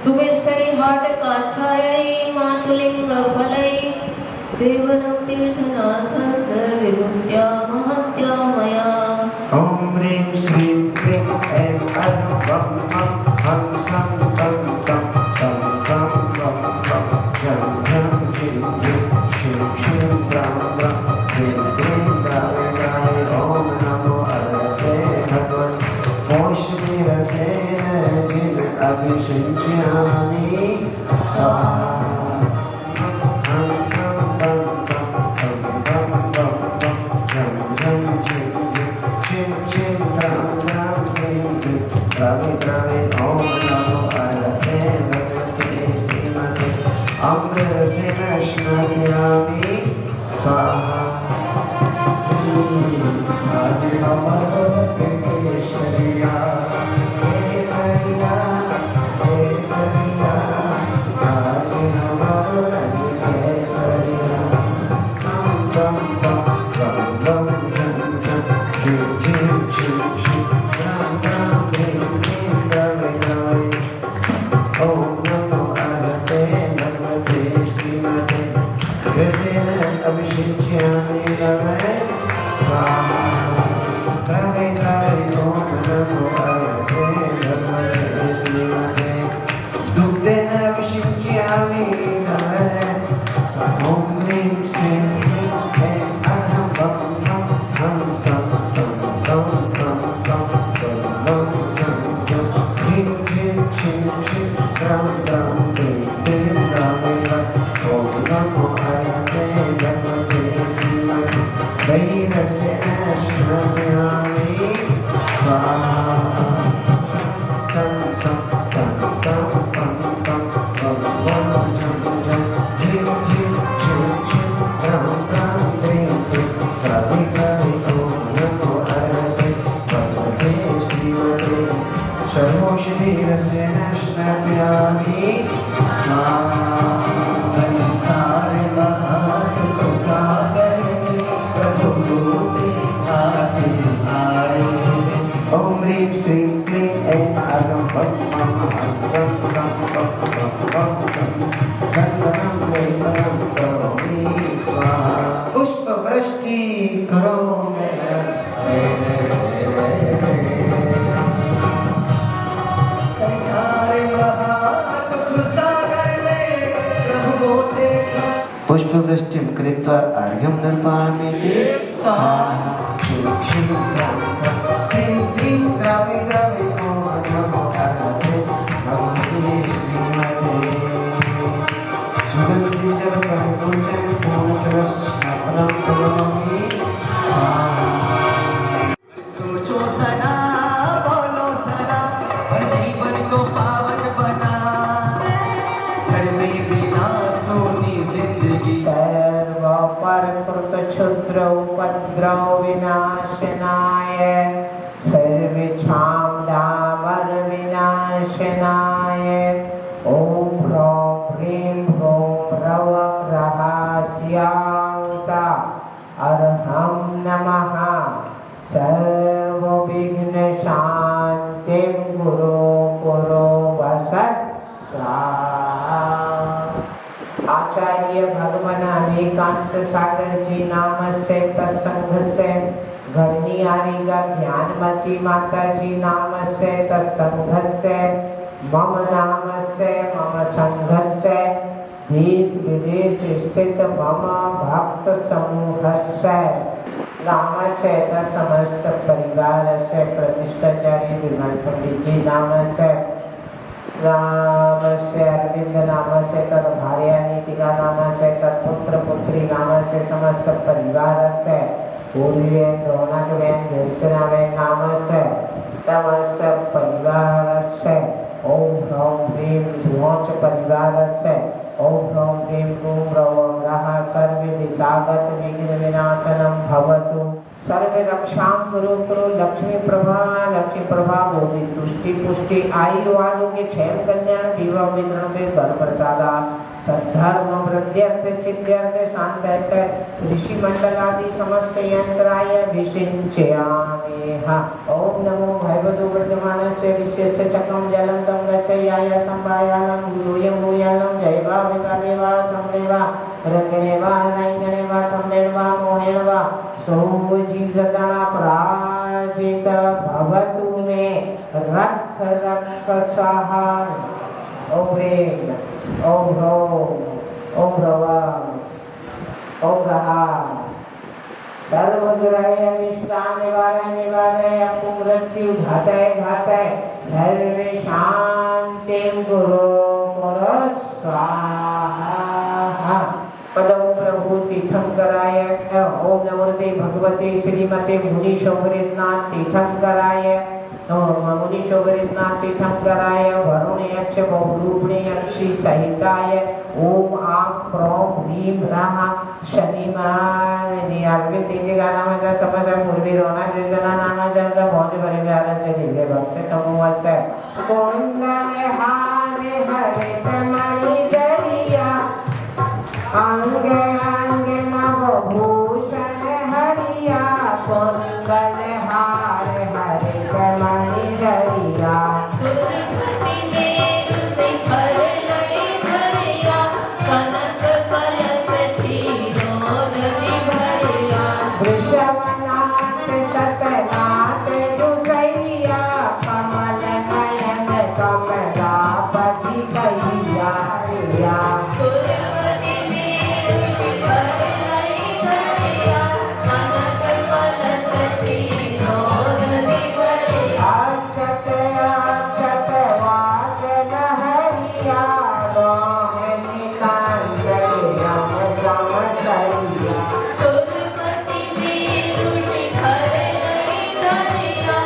सुवेष्टै हाटकाच्छायै मातुलिङ्गफलै सेवनं तीर्थनाथस्य विभूत्या महत्या मया। ॐ ह्रीं श्रीं क्लीं ऐं अं वं मं हं सं तं तं तं तं वं वं झं झं झिं झिं शिं शिं ब्रां ब्रां ह्रीं क्लीं गाय गाय ॐ नमो अरहते भगवन् ओष्णीरसेन जिन अभिषिञ्चामि स्वाहा। पुष्पवृष्टिं कृत्वा अर्घ्यं दर्पयामि स्वाहा। ह्रीं क्लीं ग्रामे ग्रामे ॐ नमो अरहते भगवते श्रीमते सुगन्धिजलपरिपूर्जं पूर्णकलशस्थापनं करोमि स्वाहा। सोचो सदा बोलो सदा और जीवन को पावन बना घर में बिना सोनी जिंदगी सर्वपरकृत क्षुद्र उपद्रव विनाशनाय सर्वेषां दावर विनाशनाय ॐ ह्रौं ह्रीं ह्रौं ह्रवं रहस्यांसा अर्हं नमः। सर्वविघ्न शान्तिं गुरो गुरो वसत् स्वाहा। आचार्य भगवान अनेकांत सागर जी नाम से तत्संग से घरनी आरेगा ज्ञानमती माता जी नाम से तत्संग से मम नाम से मम संघ से देश विदेश स्थित मम भक्त समूह से नाम से समस्त परिवार से प्रतिष्ठाचार्य विमल पंडित जी नाम से नाम से अरविंद नाम से तद भार्या नीतिका नाम से तद पुत्र पुत्री नाम से समस्त परिवार से पूर्वेन रौनकवेन दर्शनावेन नाम से समस्त परिवार से ओम ह्रौं ह्रीं ह्रौंच परिवार से ओम ह्रौं ह्रीं ह्रूं ह्रौं रः सर्वे दिशागत विघ्न विनाशनं भवतु। सर्व रक्षां कुरु कुरु लक्ष्मी प्रभा भोगी तुष्टि पुष्टि आयु आरोग्य क्षेम कल्याण विवाह वितरण में घर प्रसादा सद्धर्म वृद्ध्यर्थ सिद्ध्यर्थ शांत्यर्थ ऋषि मंडल आदि समस्त यंत्राय विषिंचयामि। ओम नमो भगवतो वर्धमानस्य ऋष्यस्य चक्रं जलन्तं गच्छयाय संभायानं भूयं भूयानं जयवा विकादेवा संदेवा रंगनेवा नैंगनेवा संदेवा मोहेनवा सोजीगता पराजित भवतु मे रक्ष रक्षसाः। ओम ह्रीं ओम ह्रौं ओम ह्रवं ओम रहां सर्वग्रह निष्काम निवारय कुमृत्यु घातय सर्वे शांतिं कुरु स्वाहा। पदम प्रभु तीर्थंकराय ओम नमोते भगवते श्रीमते मुनीशोभरितनाथ तीर्थंकराय मुनीशोभरितनाथ तीर्थंकराय वरुणयक्ष बहुरूपिणी यक्षी सहिताय ओम आं प्रों ह्रीं ह्रां शनिमार्गे तेजे गानामजा समज पूर्वीरोना निर्जना नामजन भोज परिव्यारज दिव्य भक्त समूहस्य कोंडले हारे हरे तमणि दरिया अंगे अंगे नवभूषण हरिया कोंडल हारे हरे कमणि दरिया सुरपति मेरु शिखर लय धरिया कनक कलश क्षीरोदधि भरिया वृषभनाथ सतनाथ दुसैया कमल नयन कमलापति कैया सुरपति मेरु शिखर लय धरिया कनक कलश क्षीरोदधि भरिया अक्षत अक्षत वाचन हरिया रोहिणी कांचन समसैया सुरपति मेरु शिखर लय धरिया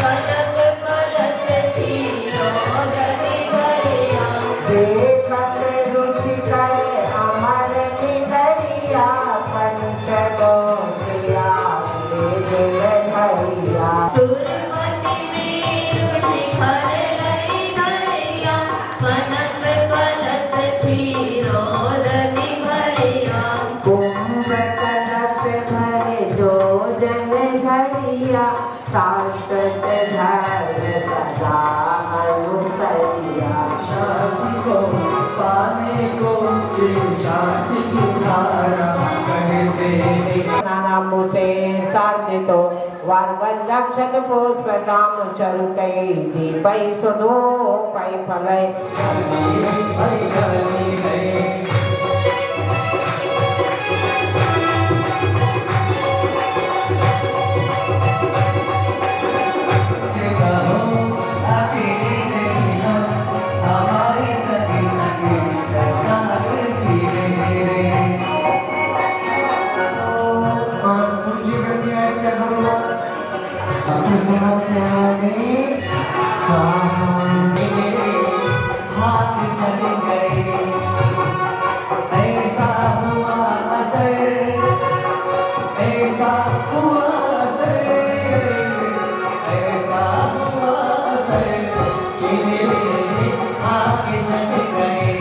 कनक कलश क्षीरोदधि भरिया देखत रुचि करे अमर निदरिया पंचकोटिया दिल हरिया सुरपति मेरु शिखर लय धरिया कनक कलश क्षीरोदधि भरिया कुंभ कलश भरे जो जन घड़िया शाश्वत धर्म सदा अनुसरिया शांति को पाने को ये शांति की धारा कहते हैं। नाना मुते साधितो वार्गलक्षक पुष्पताम चरुकै दीपै सुधो पै फलै हाथ चले गए ऐसा हुआ असर ऐसा हुआ असर ऐसा हुआ असर कि मेरे हाथ चले गए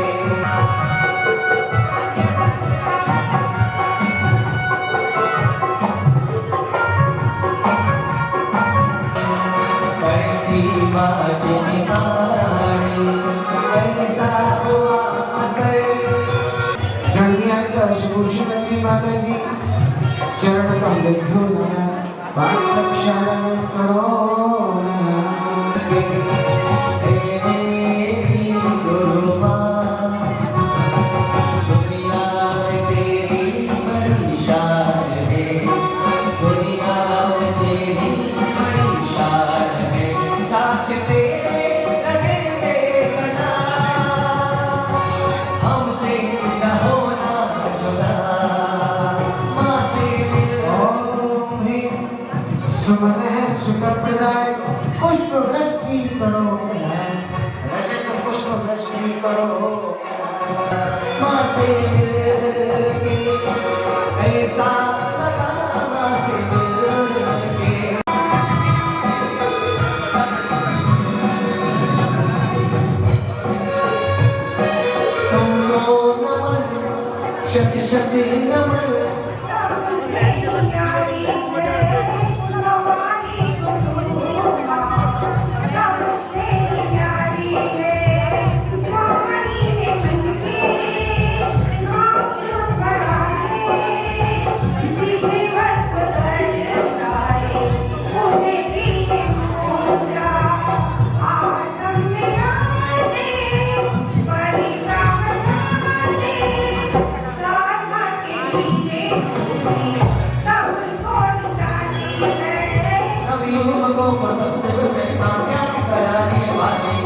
कैसा हुआ असर श्रीमती माता जी चरण कमल धूना पाठ शरण करो मेरी गुरु माँ दुनिया में तेरी बड़ी शान है दुनिया में तेरी बड़ी शान है साथ तेरे लगेंगे सदा हमसे न होना जुदा माँ से मिल ओम ह्रीं सुमन सुख प्रदाय पुष्प वृष्टि करो रजत पुष्प वृष्टि करो माँ से मिल के ऐसा लगा माँ से मिल युवकों को सत्य से कामयाब कराने वाली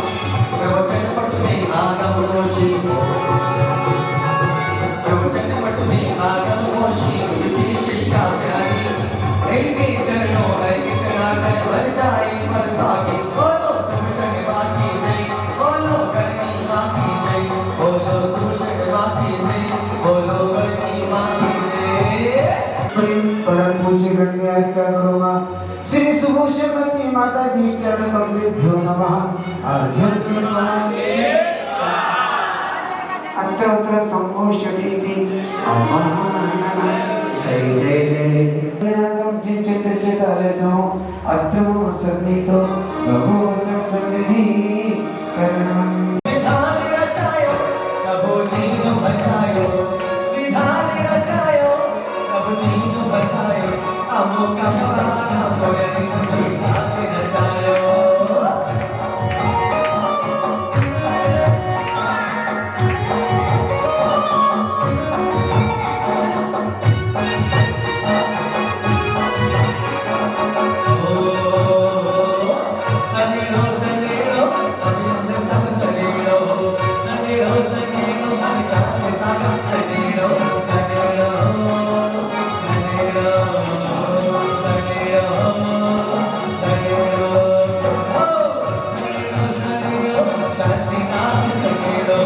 प्रवचन पट में आगम मोशी प्रवचन पट में आगम मोशी युति शिष्या प्यारी इनके चरणों में चढ़ाकर भर जाए मद भागी बोलो सुषण बाकी जय बोलो करनी बाकी जय बोलो सुषण बाकी जय बोलो करनी बाकी जय परम पूज्य गण्याधिकार गुरुमा श्री सुभूषमती माता जी चरण कमलेभ्यो नमः अर्घ्यं ददामि अत्र अत्र सम्भोष्यति जय जय जय चित्तचितालसो अत्र सन्निधो बहु सत्संगि करणम् विधान रचायो सबो जीव बचायो विधान रचायो सब जीव बचायो अमो का पता होए विधान रचायो सनेरो सनेरो अभिनंदन सब सनेरो सनेरो सनेरो मालिका से सागर सनेरो सनेरो सनेरो सनेरो सनेरो सनेरो सनेरो शास्त्री नाम सनेरो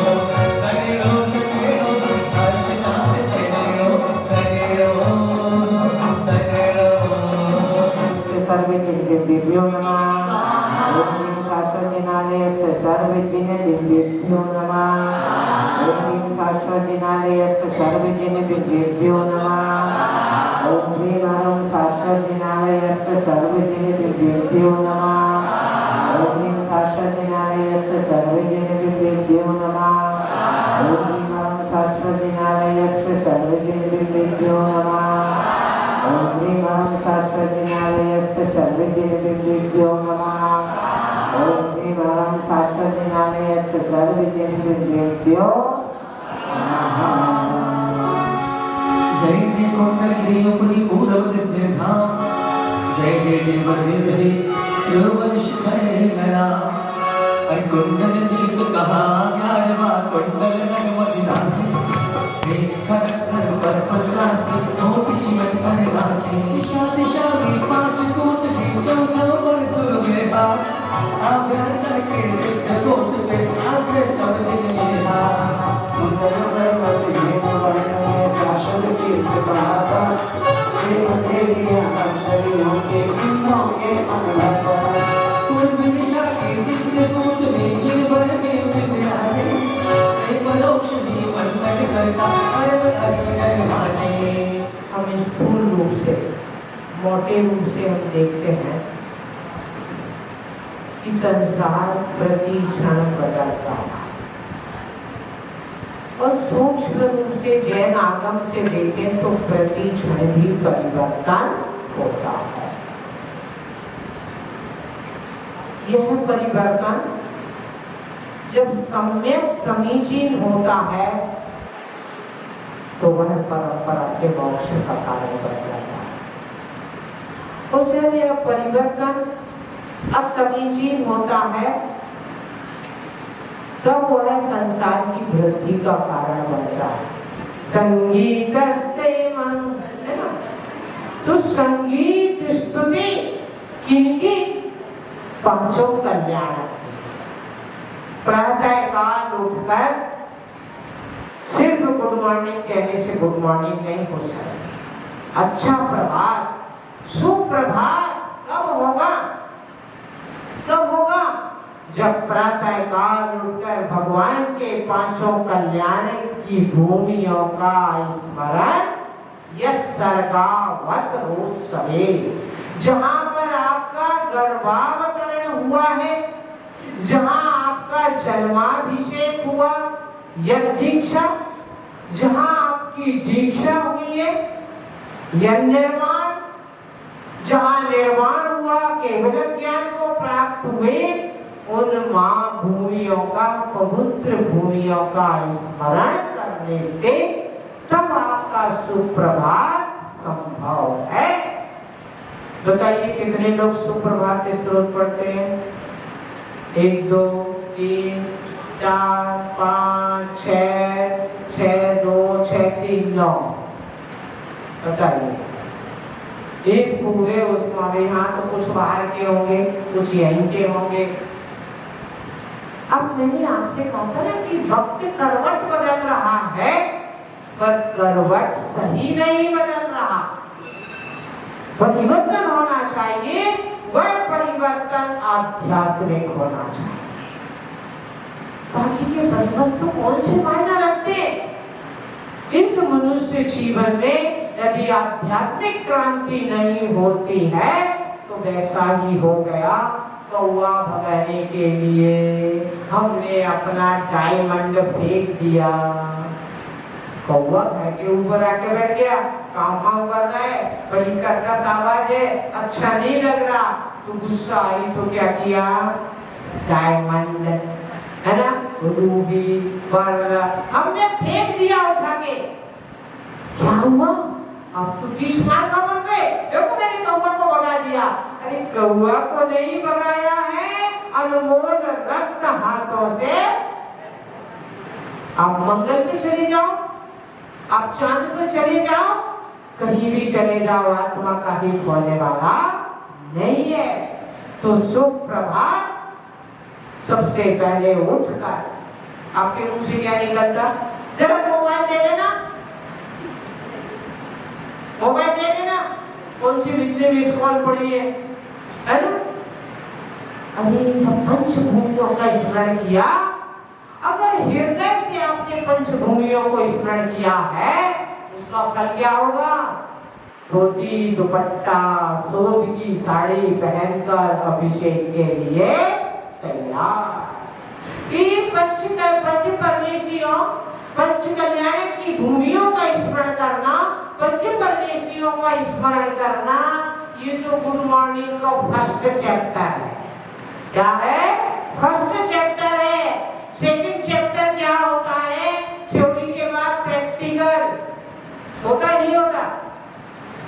सनेरो सनेरो हर्ष नाम सनेरो सनेरो सनेरो सर्वे दिव्यो नमः ओम शास्त्रदिनालय सर्वजिन दिव्येभ्यो नमः ओम शास्त्रदिनालय सर्वजिन दिव्येभ्यो नमः ओम शास्त्रदिनालय सर्वजिन दिव्येभ्यो नमः ओम शास्त्रदिनालय सर्वजिन दिव्येभ्यो नमः ओम शास्त्रदिनालय सर्वजिन दिव्येभ्यो नमः ओम शास्त्रदिनालयस्य सर्वजनदिव्येभ्यो नमः ओम शास्त्रदिनालयस्य सर्वजनदिव्येभ्यो नमः जय जय कोटगिरियोपरि पूर्वदिस्य धाम जय जय जय बद्रीपति तिरुवंश नरा और कुंडल दीप कहा ज्ञानवा कुंडल नगमति नाथी खड़कर पर 50 तो पिछले पर लाके दिशा में 5 कोट की चौथा पर सुरगे बा आगर करके सिद्ध कोट पे आगे तब जिलेहा कुंडल पर्वत हेम वर्ण शाश्वत कीर्त बहाता देव देविया अक्षरियों के इंद्रों के मंगला पूर्व दिशा के सिद्ध कोट में जिन भर में विराजे एक रोशनी वंदन करता अरब अरब माने हम स्थूल रूप से मोटे रूप से हम देखते हैं कि संसार प्रति क्षण बदलता है और सूक्ष्म रूप से जैन आगम से देखें तो प्रति क्षण भी परिवर्तन होता है। यह परिवर्तन जब सम्यक समीचीन होता है तो वह परंपरा से मोक्ष का कारण बन जाता है और जब यह परिवर्तन असमीचीन होता है तब वह संसार की वृद्धि का कारण बनता है। संगीत है ना, तो संगीत स्तुति किनकी? पांचों कल्याण। प्रातः काल उठकर सिर्फ गुड मॉर्निंग कहने से गुड मॉर्निंग नहीं हो सकती। अच्छा प्रभात, सुप्रभात कब होगा? कब होगा? जब प्रातः काल उठकर भगवान के पांचों कल्याण की भूमियों का स्मरण यस्सर्गावत रोत्सवे, जहाँ पर आपका गर्भावतरण हुआ है, जहाँ आपका जन्माभिषेक हुआ, यज्ञ दीक्षा, जहाँ आपकी दीक्षा हुई है, यज्ञ निर्माण, जहाँ निर्माण हुआ, केवल ज्ञान को प्राप्त हुए, उन माँ भूमियों का, पवित्र भूमियों का स्मरण करने से तब आपका सुप्रभात संभव है। बताइए कितने लोग सुप्रभात स्तोत्र पढ़ते हैं? 1 2 3 4 5 6 6 2 6 3 9। बताइए इस पूरे उसमें यहाँ तो कुछ बाहर के होंगे, कुछ यहीं के होंगे। अब मैंने आपसे कहा ना कि वक्त करवट बदल रहा है, पर करवट सही नहीं बदल रहा। परिवर्तन होना चाहिए, वह परिवर्तन आध्यात्मिक होना चाहिए। बाकी के परिवर्तन कौन से मायने रखते? इस मनुष्य जीवन में यदि आध्यात्मिक क्रांति नहीं होती है तो वैसा ही हो गया। कौवा भगाने के लिए हमने अपना डायमंड फेंक दिया, कौवा घर के ऊपर आके बैठ गया, काम कर रहा है, बड़ी कर्कश आवाज है, अच्छा नहीं लग रहा, तो गुस्सा आई तो क्या किया? डायमंड है ना, रूबी पर्ल हमने फेंक दिया उठा के। क्या हुआ? अब तो 30 मार का बन गए, देखो मैंने कौवा को भगा दिया। अरे कौवा को नहीं भगाया है, अनमोल रत्न हाथों से। आप मंगल पे चले जाओ, आप चांद पे चले जाओ, कहीं भी चले जाओ, आत्मा का हित होने वाला नहीं है। तो सुप्रभात सबसे पहले उठकर आपके मुंह से क्या निकलता? जरा मोबाइल दे देना, मोबाइल दे देना, कौन सी बिजली मिस कॉल पड़ी है ना? अरे जब पंचभूमियों का स्मरण किया, अगर हृदय से आपने पंचभूमियों को स्मरण किया है, उसका फल क्या होगा? धोती दुपट्टा सोध की साड़ी पहनकर अभिषेक के लिए तैयार। ये पंच परमेश्वरियों, पंच कल्याण की भूमियों का स्मरण करना, पंच परमेश्वरियों का स्मरण करना, ये तो गुड मॉर्निंग का फर्स्ट चैप्टर है। क्या है? फर्स्ट चैप्टर है। सेकंड चैप्टर क्या होता है? थ्योरी के बाद प्रैक्टिकल होता नहीं होता?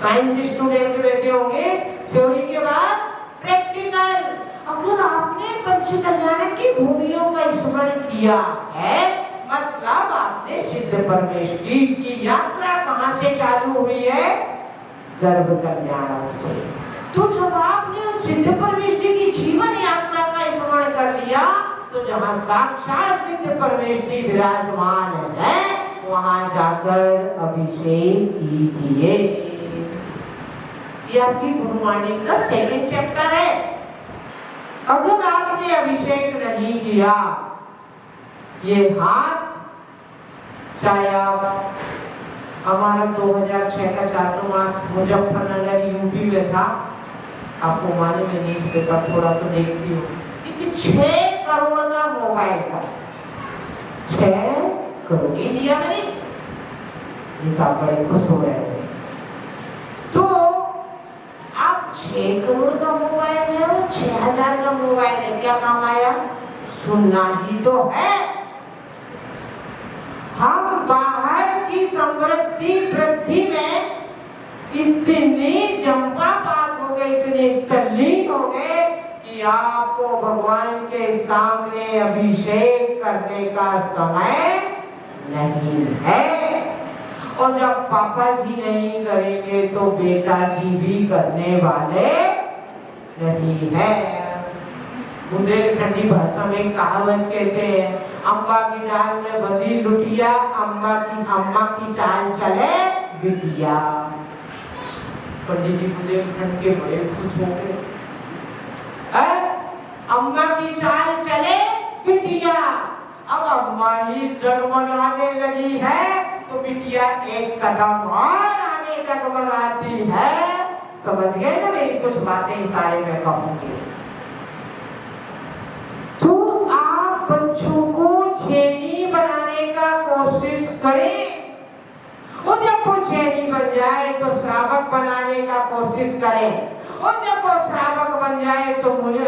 साइंस स्टूडेंट बैठे होंगे, थ्योरी के बाद प्रैक्टिकल। अगर आपने पंच कल्याण की भूमियों का स्मरण किया है, मतलब आपने सिद्ध परमेश्वरी की यात्रा कहां से चालू हुई है? गर्भ कल्याण से। तो जब आपने सिद्ध परमेश्वरी की जीवन यात्रा का स्मरण कर लिया, तो जहां साक्षात सिद्ध परमेश्वरी विराजमान है, वहां जाकर अभिषेक कीजिए। ये आपकी गुरुवाणी का सेकंड चैप्टर है। अगर आपने अभिषेक नहीं किया, ये हाथ, चाहे आप हमारा 2006 का चातुर्मास मुजफ्फरनगर यूपी में था, आपको मालूम है, न्यूज पेपर थोड़ा तो देखती हूँ, 6 करोड़ का मोबाइल था। 6 करोड़ इंडिया में नहीं, लिखा बड़े खुश हो रहे थे। तो आप 6 करोड़ का मोबाइल है और 6000 का मोबाइल है, क्या काम आया? सुनना ही तो है। हम बाहर की समृद्धि वृद्धि में इतने जंपा पार हो गए, इतने तल्लीन हो गए कि आपको भगवान के सामने अभिषेक करने का समय नहीं है। और जब पापा जी नहीं करेंगे तो बेटा जी भी करने वाले नहीं है। बुंदेलखंडी भाषा में कहावत कहते हैं, अम्बा की डाल में बंधी लुटिया, अम्मा की चाल चले बिटिया। पंडित जी बुंदेलखंड के बड़े खुश हो गए। अम्मा की चाल चले बिटिया। अब अम्मा ही डगमगाने लगी है तो बिटिया एक कदम और आगे डगमगाती है। समझ गए ना मेरी कुछ बातें इशारे में कहूंगी। तो आप बच्चों को छेनी बनाने का कोशिश करें, और जब वो छेनी बन जाए तो श्रावक बनाने का कोशिश करें, और जब वो श्रावक बन जाए तो मुझे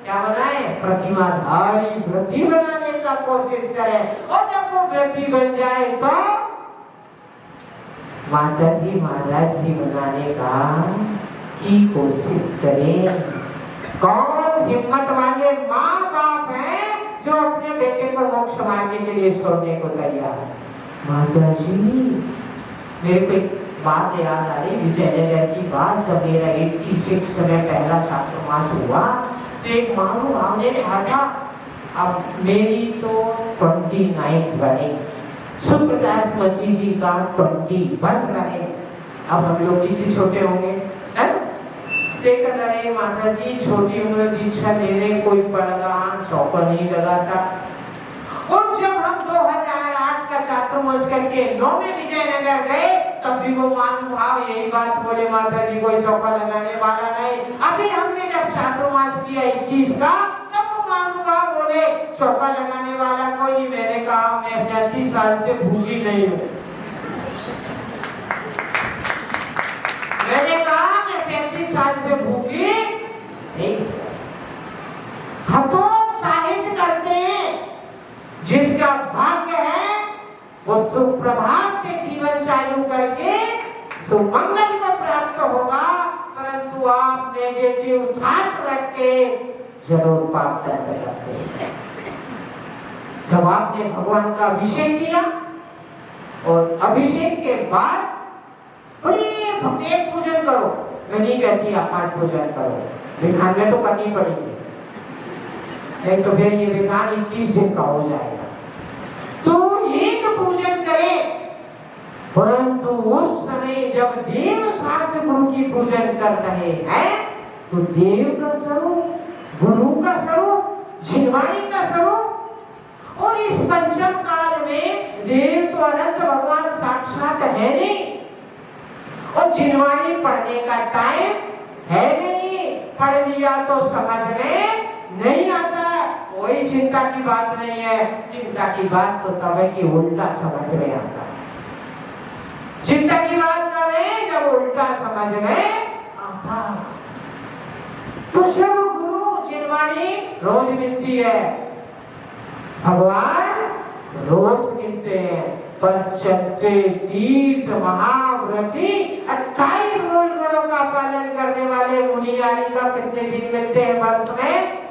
क्या बनाए? प्रतिमाधारी व्रती बनाने का कोशिश करें, और जब वो व्रती बन जाए तो माता जी महाराज जी बनाने का की कोशिश करें। कौन हिम्मत वाले माँ बाप हैं जो अपने बेटे को मोक्ष मार्ग के लिए छोड़ने को तैयार है? माता जी, मेरे को एक बात याद आ रही, विजयनगर की बात। जब मेरा 86 में पहला छात्रवास हुआ तो एक महानुभाव ने कहा था, अब मेरी तो 29 बने, सुप्रदास मची जी का 21 रहे, अब हम लोग कितने छोटे होंगे? देख रहे माता जी, छोटी उम्र दीक्षा ले रहे, कोई पड़गान चौका नहीं लगा था। और जब हम 2008 का छात्रवास करके 9 में विजयनगर गए, तब भी वो महानुभाव यही बात बोले, माता जी कोई चौका लगाने वाला नहीं। अभी हमने जब छात्रवास किया 21 का, तब वो महानुभाव बोले चौका लगाने वाला कोई नहीं। मैंने कहा मैं 37 साल से भूखी नहीं हूँ। मैंने कहा मैं 37 साल से भूखी नहीं। हतोत्साहित करते हैं, जिसका भाग्य है वो सुप्रभात से जीवन चालू करके सुमंगल को प्राप्त होगा, परंतु आप नेगेटिव थॉट रख के जरूर पाप करते रहते हैं। जब आपने भगवान का अभिषेक किया और अभिषेक के बाद बड़ी भक्ति पूजन करो, मैं नहीं कहती आप 5 पूजन करो, विधान में तो करनी पड़ेगी, नहीं तो फिर ये विधान 21 दिन का हो जाएगा। तो एक पूजन करें, परंतु उस समय जब देव शास्त्र गुरु की पूजन कर रहे हैं तो देव का स्वरूप, गुरु का स्वरूप, जिनवाणी का स्वरूप, और इस पंचम काल में देव तो अनंत भगवान साक्षात है नहीं, और जिनवाणी पढ़ने का टाइम है नहीं, पढ़ लिया तो समझ में नहीं आता। कोई चिंता की बात नहीं है, चिंता की बात तो तब है कि उल्टा समझ में आता है। चिंता की बात तब है जब उल्टा समझ में आता। तो सब गुरु जिनवाणी रोज मिलती है, भगवान रोज मिलते हैं। पंचते तीर्थ महाव्रती 28 मूल गुणों का पालन करने वाले मुनियारी का कितने दिन मिलते हैं वर्ष में?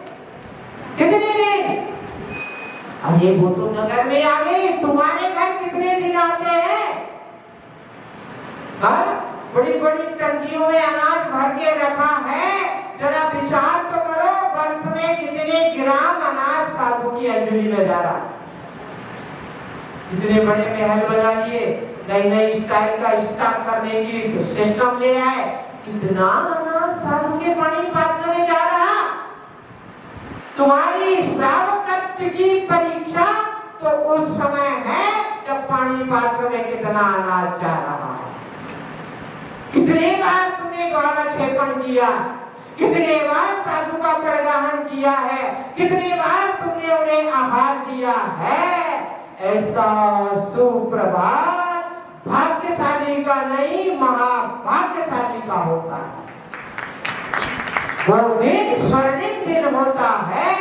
कितने दिन? अब ये वो तो नगर में आ गई, तुम्हारे घर कितने दिन आते हैं? बड़ी बड़ी टंकियों में अनाज भर के रखा है, जरा विचार तो करो, वर्ष में कितने ग्राम अनाज साधु की अंजलि में जा रहा। इतने बड़े महल बना लिए, नई नई स्टाइल का स्टॉक करने की सिस्टम ले आए, कितना अनाज साधु के पानी पात्र में जा रहा। तुम्हारी श्रावकत्व की परीक्षा तो उस समय है जब पानी पात्र में कितना अनाज जा रहा है। कितने बार तुमने गौरक्षेपण किया, कितने बार साधु का प्रगाहन किया है, कितने बार तुमने उन्हें आहार दिया है। ऐसा सुप्रभात भाग्यशाली का नहीं, महाभाग्यशाली का होता है। वो दिन स्वर्णिम दिन होता है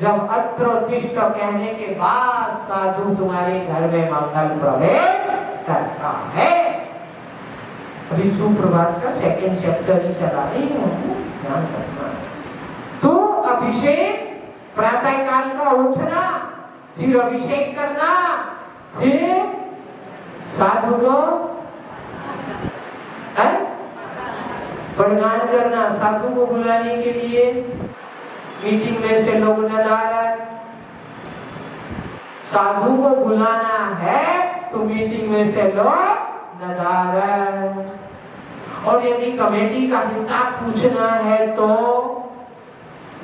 जब अत्रोत्तिष्ठ कहने के बाद साधु तुम्हारे घर में मंगल प्रवेश करता है। अभी सुप्रभात का 2nd चैप्टर ही चला रही हूँ, ध्यान रखना। तो अभिषेक, प्रातः काल का उठना, फिर अभिषेक करना, फिर साधु को प्रदान करना। साधु को बुलाने के लिए मीटिंग में से लोग नदारत, साधु को बुलाना है तो मीटिंग में से लोग नदारत। और यदि कमेटी का हिसाब पूछना है तो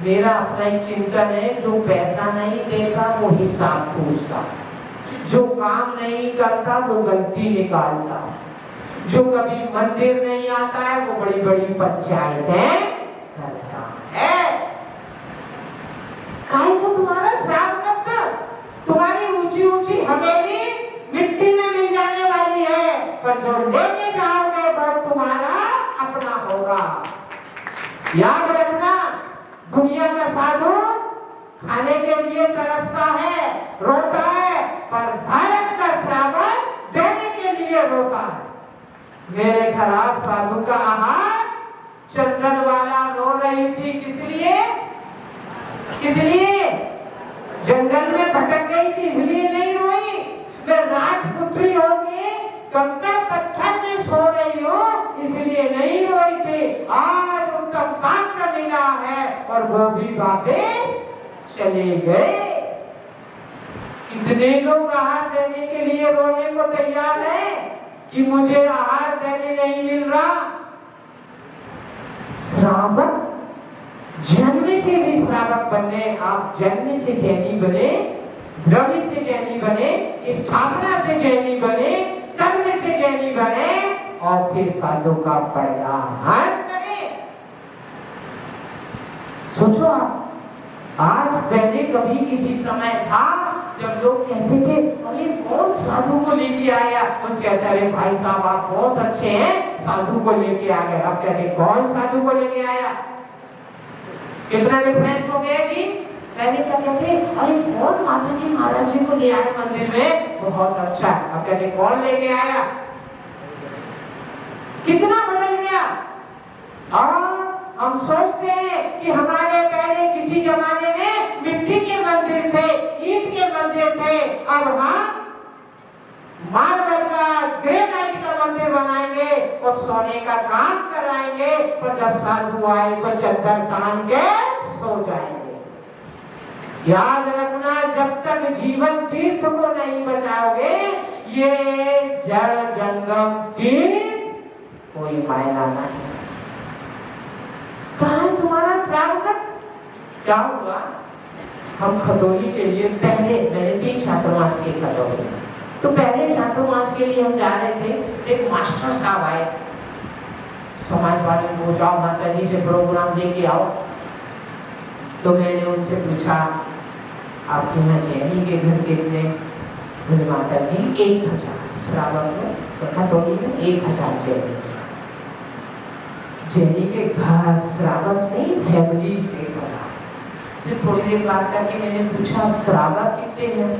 मेरा अपना एक चिंतन है, जो पैसा नहीं देता वो हिसाब पूछता, जो काम नहीं करता वो गलती निकालता, जो कभी मंदिर नहीं आता है वो बड़ी बड़ी पंचायतें करता है। काहे को तुम्हारा श्राप कब तक? तुम्हारी ऊंची ऊंची हवेली मिट्टी में मिल जाने वाली है, पर जो लेके जाओगे वो तुम्हारा अपना होगा। याद रखना, दुनिया का साधु खाने के लिए तरसता है, रोता है, पर भारत का श्रावक देने के लिए रोता है। मेरे खराब साधु का आहार चंदन वाला रो रही थी, किस लिए? किस लिए? जंगल में भटक गई थी, इसलिए नहीं रोई। मैं राजपुत्री होके कंकड़ पत्थर में सो रही हूँ, इसलिए नहीं रोई थी। आज उत्तम पात्र मिला है और वो भी वापस चले गए। कितने लोग आहार देने के लिए रोने को तैयार है कि मुझे आहार देने नहीं मिल रहा। श्रावक जन्म से भी श्रावक बने, आप जन्म से जैनी बने, द्रव्य से जैनी बने, स्थापना से जैनी बने, कर्म से जैनी बने और फिर साधु का परिणाम करें। सोचो आप, आज पहले कभी किसी समय था जब लोग कहते थे अरे कौन साधु को लेके आया, कुछ कहते अरे भाई साहब आप बहुत अच्छे हैं, साधु को लेके आ गए। अब कहते कौन साधु को लेके आया? कितना डिफरेंस हो गया जी। पहले क्या कहते अरे कौन माता जी महाराज जी को ले आए मंदिर में, बहुत अच्छा। अब कहते कौन लेके आया? कितना बदल गया। और हम सोचते हैं कि हमारे पहले किसी जमाने में मिट्टी के मंदिर थे, ईंट के मंदिर थे, अब हम मार्बल का, ग्रेनाइट का मंदिर बनाएंगे और सोने का काम कराएंगे। पर जब साधु आए तो चद्दर तान के सो जाएंगे। याद रखना, जब तक जीवन तीर्थ को नहीं बचाओगे, ये जड़ जंगम तीर्थ कोई मायना नहीं। कहाँ है तुम्हारा श्रावक? क्या हुआ? हम खतौली के लिए पहले, मैंने 3 छात्रवास की खतौली, तो पहले छात्रवास के लिए हम जा रहे थे। एक मास्टर साहब आए, समाज वाले को जाओ माता जी से प्रोग्राम लेके आओ। तो मैंने उनसे पूछा आपके यहाँ जैनी के घर कितने? बोले माता जी 1000 श्रावक में, खतौली में 1000 जैनी। जैनी के घर श्रावक नहीं, फैमिली से 1000। फिर थोड़ी देर बात करके मैंने पूछा श्रावक कितने हैं?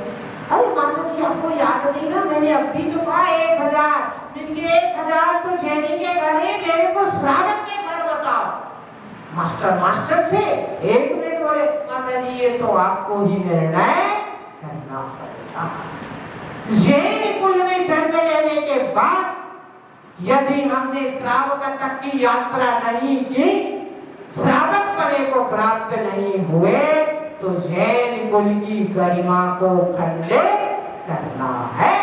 अरे माता जी आपको याद नहीं ना, मैंने अभी तो कहा 1000। जिनके 1000 तो जैनी के घर है, मेरे को श्रावक के घर बताओ। मास्टर थे। 1 मिनट बोले माता जी ये तो आपको ही निर्णय करना पड़ेगा। जैन कुल में जन्म लेने के बाद यदि हमने श्रावक तक की यात्रा नहीं की, श्रावक पने को प्राप्त नहीं हुए, तो जैन कुल की गरिमा को खंडित करना है।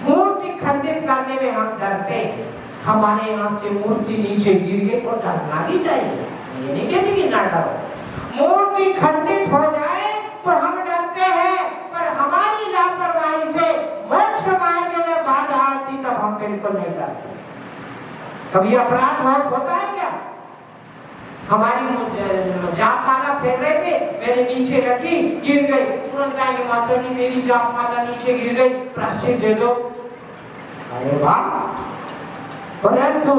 मूर्ति खंडित करने में हम डरते हैं। हमारे यहाँ से मूर्ति नीचे गिर गई तो डरना भी चाहिए, ये नहीं कहते कि ना डरो। मूर्ति खंडित हो जाए तो हम डरते हैं, पर हमारी लापरवाही से मोक्ष मार्ग में बाधा आती तब हम बिल्कुल नहीं डरते। कभी अपराध होता है क्या? हमारी जाप माला फेर रहे थे, मैंने नीचे रखी, गिर गई, तुरंत कहेंगे माता जी मेरी जाप माला नीचे गिर गई, प्रायश्चित दे दो। अरे वाह! परंतु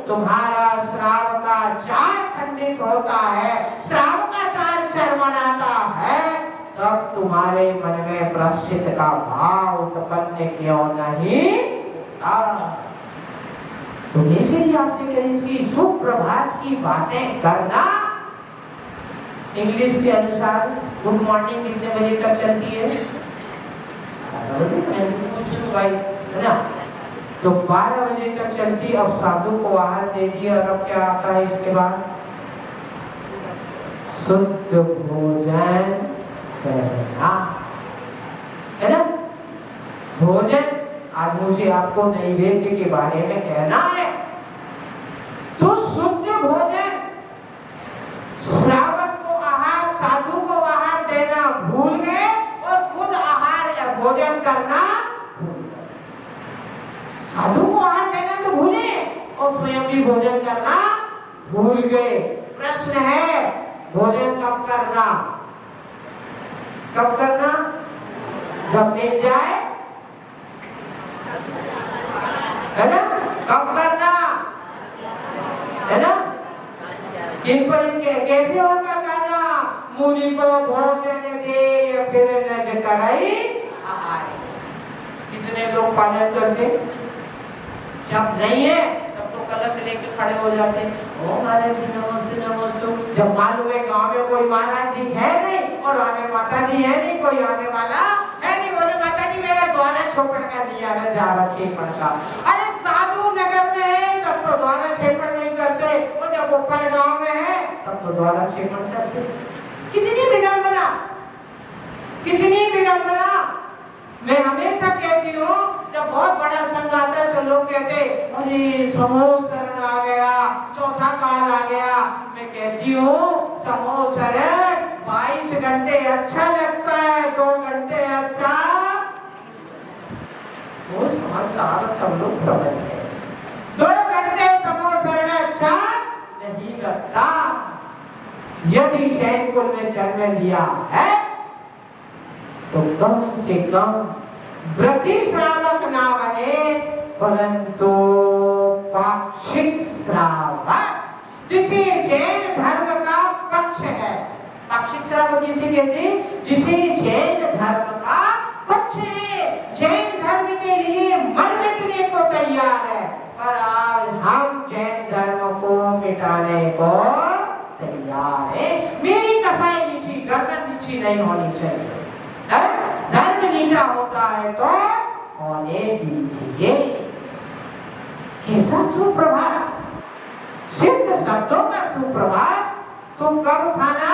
तुम्हारा श्राव का चार खंडित होता है, श्राव का चार चरमराता है, तब तुम्हारे मन में प्रायश्चित का भाव उत्पन्न क्यों नहीं होता? तो इसीलिए आपसे कहेंगे सुप्रभात की बातें करना। इंग्लिश के अनुसार गुड मॉर्निंग कितने बजे तक चलती है? भाई है ना, तो 12 बजे तक चलती। अब साधु को आहार दे दिया और अब क्या आता है इसके बाद? शुद्ध भोजन करना, है ना? भोजन आज मुझे आपको नैवेद्य के बारे में कहना है। तो शुद्ध भोजन, श्रावक को आहार, साधु को आहार देना भूल गए और खुद आहार या भोजन करना भूल गए। साधु को आहार देना तो भूले और स्वयं भी भोजन करना भूल गए। प्रश्न है भोजन कब करना? कब करना? जब मिल जाए, है ना? कब करना, है ना? इन पर कैसे होगा करना? मुनि को भोजन दे फिर न कराई आहार। कितने लोग पालन करते? जब नहीं है तब तो कलश लेके खड़े हो जाते, ओ महाराज जी नमस्ते नमस्ते। जब मालूम है गाँव में कोई महाराज जी है नहीं और आगे माता जी है नहीं, कोई आने वाला है नहीं, बोले माता जी मेरा द्वारा छोपड़ का लिया है, द्वारा छेपड़ का। अरे साधु नगर में है तब तो द्वारा छेपड़ नहीं करते, और जब ऊपर गाँव में है तब तो द्वारा छेपड़ करते। कितनी विडंबना, कितनी विडंबना। मैं हमेशा कहती हूँ जब बहुत बड़ा संघ आता है तो लोग कहते अरे समूह शरण आ गया, चौथा काल आ गया। मैं कहती हूँ समूह शरण 22 घंटे अच्छा लगता है, 2 घंटे अच्छा, वो समझदार सब लोग समझते हैं। 2 घंटे समूह शरण अच्छा नहीं लगता। यदि जैन कुल में जन्म लिया है तो कम से कम व्रती श्रावक ना बने, परंतु पाक्षिक श्रावक, जिसे जैन धर्म का पक्ष है। पाक्षिक श्रावक जिसे कहते हैं जिसे जैन धर्म का पक्ष है, जैन धर्म के लिए मर मिटने को तैयार है। पर आज हम जैन धर्म को मिटाने को तैयार है। मेरी कसाई नीची, गर्दन नीची नहीं होनी चाहिए। धर्म नीचा होता है तो होने दीजिए। कैसा सुप्रभात, सिद्ध शब्दों का सुप्रभात। तुम कब खाना,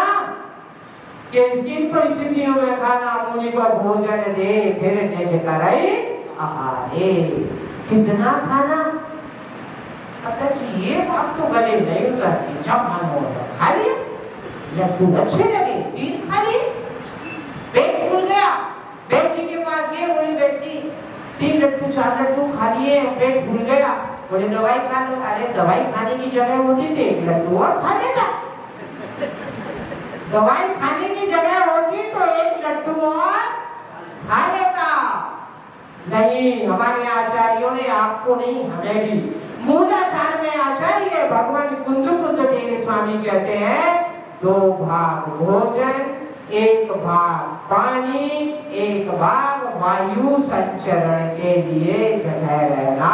किन परिस्थितियों में खाना, मुनि को भोजन दे फिर निज करई आहारे। कितना खाना, पता ये बात तो गले नहीं उतरती। जब मन हो खा लिया, लड्डू अच्छे लगे 3 खा लिए, पेट फूल गया। बेटी के पास गए, बोली बेटी 3 लड्डू 4 लड्डू खा लिए, पेट फूल गया। बोले दवाई खा लो। अरे दवाई खाने की जगह होती थी 1 लड्डू और खा लेता। दवाई खाने की जगह होती तो 1 लड्डू और खा लेता। नहीं, हमारे आचार्यों ने, आपको नहीं हमें भी, मूलाचार में आचार्य भगवान कुंद देव स्वामी कहते हैं 2 भाग भोजन, 1 भाग पानी, 1 भाग वायु संचरण के लिए जगह रहना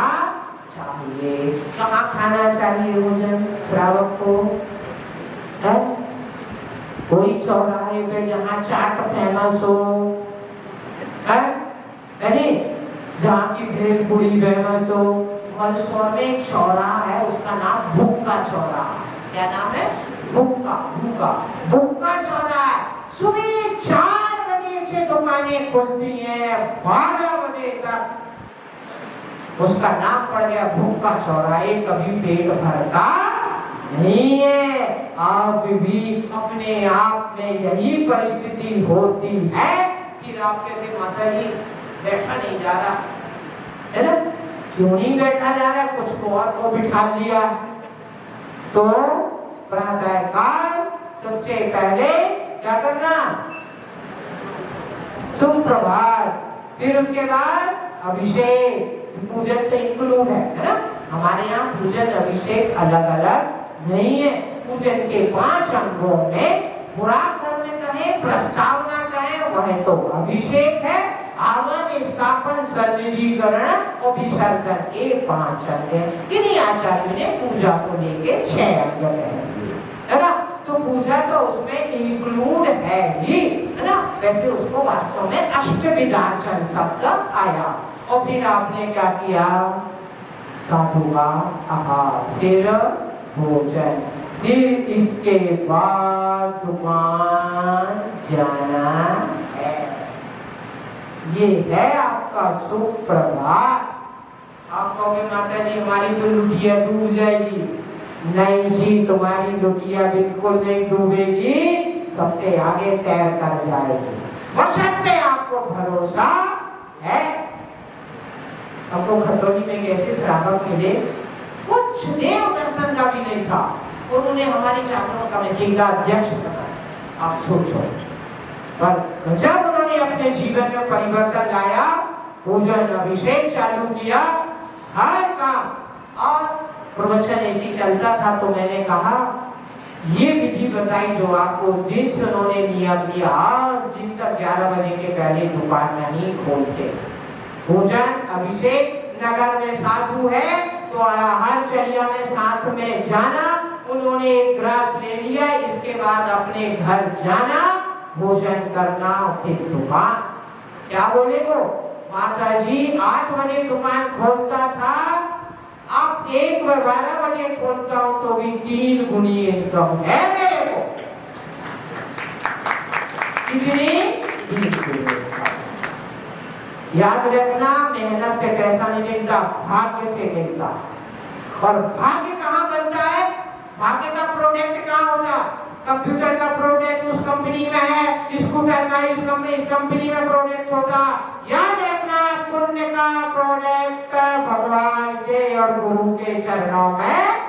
चाहिए। कहाँ खाना चाहिए भोजन श्रावक को? है कोई चौराहे पे जहाँ चाट फेमस हो, है जहाँ की भेलपुरी फेमस हो। मलसोर में एक चौराहा है, उसका नाम भुक्का चौराहा। क्या नाम है? भुक्का भुक्का भुक्का चौराहा। सुबह 4 बजे से दुकानें खुलती हैं, 12 बजे तक। उसका नाम पड़ गया भुक्का चौराहा। कभी पेट भरता नहीं है। आप भी अपने आप में यही परिस्थिति होती है। फिर आप कहते माता जी बैठा नहीं जा रहा है ना, क्यों नहीं बैठा जा रहा, कुछ और को बिठा लिया। तो प्रातः काल सबसे पहले क्या करना, सुप्रभात, फिर उसके बाद अभिषेक। पूजन तो इंक्लूड है ना। हमारे यहाँ पूजन अभिषेक अलग अलग नहीं है। पूजन के 5 अंगों में पुरातन में कहें, प्रस्तावना कहें, वह तो अभिषेक है। आवन, स्थापन, सन्निधिकरण और विसर्जन के 5 अंग है। किन्हीं आचार्यों ने पूजा को लेके 6 अंग है ना। तो पूजा तो उसमें इंक्लूड है ही, है ना। वैसे उसको वास्तव में अष्टविधाचन शब्द आया। और फिर आपने क्या किया, साधुवाद, आहार, फिर भोजन, फिर इसके बाद दुकान जाना है। ये है आपका सुप्रभात। आप कहोगे माता जी हमारी तो लुटिया डूब जाएगी। नहीं जी, तुम्हारी लुटिया बिल्कुल नहीं डूबेगी, सबसे आगे तैर कर जाएगी, बशर्ते आपको भरोसा है। आपको खतौनी में कैसे श्रावक मिले, कुछ देव दर्शन का भी नहीं था, उन्होंने हमारे छात्रों का मैसेज का अध्यक्ष बनाया। आप सोचो, पर जब उन्होंने अपने जीवन में परिवर्तन लाया, पूजन अभिषेक चालू किया, हर काम और प्रवचन ऐसी चलता था, तो मैंने कहा ये विधि बताई जो आपको दिन से उन्होंने नियम दिया, आज दिन तक 11 बजे के पहले दुकान नहीं खोलते। पूजन अभिषेक, नगर में साधु है तो आहारचर्या में साथ में जाना, उन्होंने एक ग्रास ले लिया, इसके बाद अपने घर जाना, भोजन करना, फिर दुकान। क्या बोले वो माता जी 8 बजे दुकान खोलता था, अब 1 व 12 बजे खोलता हूं तो भी 3 गुनी इनकम है मेरे को। कितनी याद रखना, मेहनत से पैसा नहीं मिलता, भाग्य से मिलता। और भाग्य कहाँ बनता है? भाग्य का प्रोडक्ट कहाँ होता? कंप्यूटर का प्रोडक्ट उस कंपनी में है, स्कूटर का इस कंपनी में प्रोडक्ट होता। याद रखना, पुण्य का प्रोडक्ट भगवान के और गुरु के चरणों में।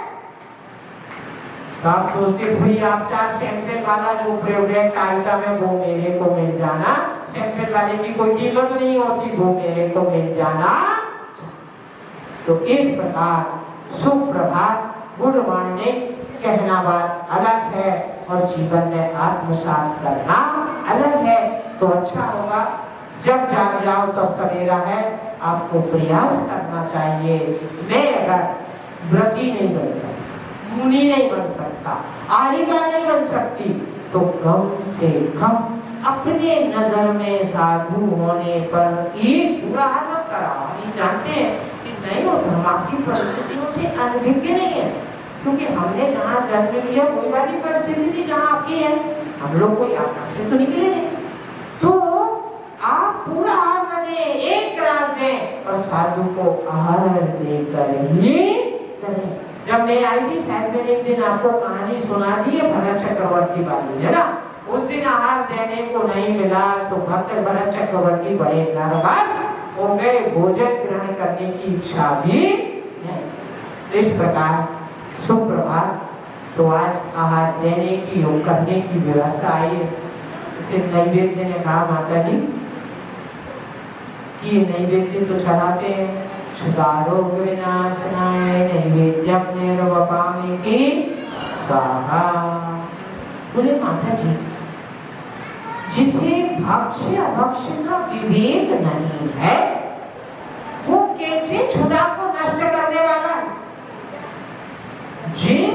आप सोचते भाई आप 4 सैंपल वाला जो प्रोडक्ट आइटम है वो मेरे को मिल जाना, सैंपल वाले की कोई कीमत नहीं होती, वो मेरे को मिल जाना। तो इस प्रकार सुप्रभात, गुड मॉर्निंग कहना बात अलग है और जीवन में आत्मसात करना अलग है। तो अच्छा होगा जब जाग जाओ तब सवेरा है, आपको प्रयास करना चाहिए। मैं अगर व्रती नहीं बन सकता, मुनि नहीं बन सकता, आरिका नहीं बन सकती, तो कम से कम अपने नगर में साधु होने पर एक बुरा हाल मत कराओ। हम जानते हैं कि नहीं होता, हम आपकी परिस्थितियों से अनभिज्ञ नहीं है, क्योंकि हमने जहाँ जन्म लिया वही वाली परिस्थिति थी जहाँ आपकी है। हम लोग कोई आकाश से तो निकले नहीं। तो आप पूरा आहार दें, एक ग्रास दें और साधु को आहार देकर ही करें। जब मैं आई थी शायद मैंने एक दिन आपको कहानी सुना दी है भरत चक्रवर्ती वाली, है ना। उस दिन आहार देने को नहीं मिला तो भरत चक्रवर्ती बड़े नाराज हो गए, भोजन ग्रहण करने की इच्छा भी नहीं। इस प्रकार सुप्रभात। तो आज आहार देने की और करने की व्यवस्था आई है। फिर नैवेद्य ने कहा माता जी कि नैवेद्य तो चढ़ाते हैं, क्षुधारो विनाशनाय नैवेद्यम निर्वपामिति स्वाहा। बोले माता जी जिसे भक्ष्य अभक्ष्य का विवेक नहीं है वो कैसे क्षुधा को नष्ट करने वाला है?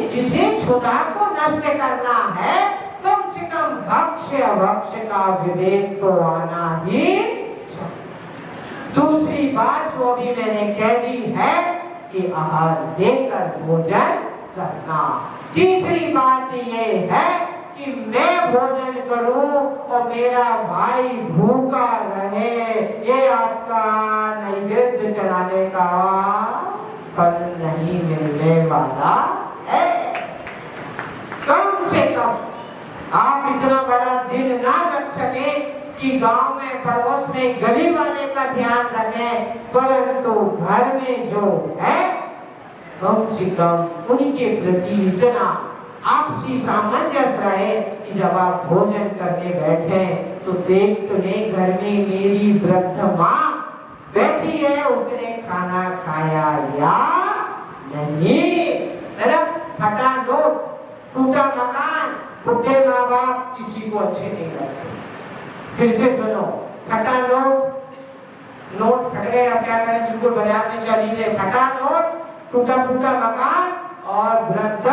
जिसे क्षुधा को नष्ट करना है कम से कम भक्ष्य अभक्ष्य का विवेक तो आना ही। दूसरी बात जो अभी मैंने कह दी है कि आहार देकर भोजन करना। तीसरी बात ये है कि मैं भोजन करूं और मेरा भाई भूखा रहे, ये आपका नैवेद्य चढ़ाने का फल नहीं मिलने वाला है। कम से कम आप इतना बड़ा दिल ना रख सके कि गांव में पड़ोस में गली वाले का ध्यान रखें, परंतु घर में जो है कम से कम उनके प्रति इतना आपसी सामंजस्य रहे कि जब आप भोजन करने बैठे तो देख तो नहीं घर में मेरी वृद्ध माँ बैठी है, उसने खाना खाया या नहीं। फटा नोट, टूटा मकान, फूटे माँ बाप किसी को अच्छे नहीं लगते। फिर से सुनो, फटा नोट फट गए, अब क्या करें, बिल्कुल बाजार में चली गए। फटा नोट, टूटा फूटा मकान और वृद्ध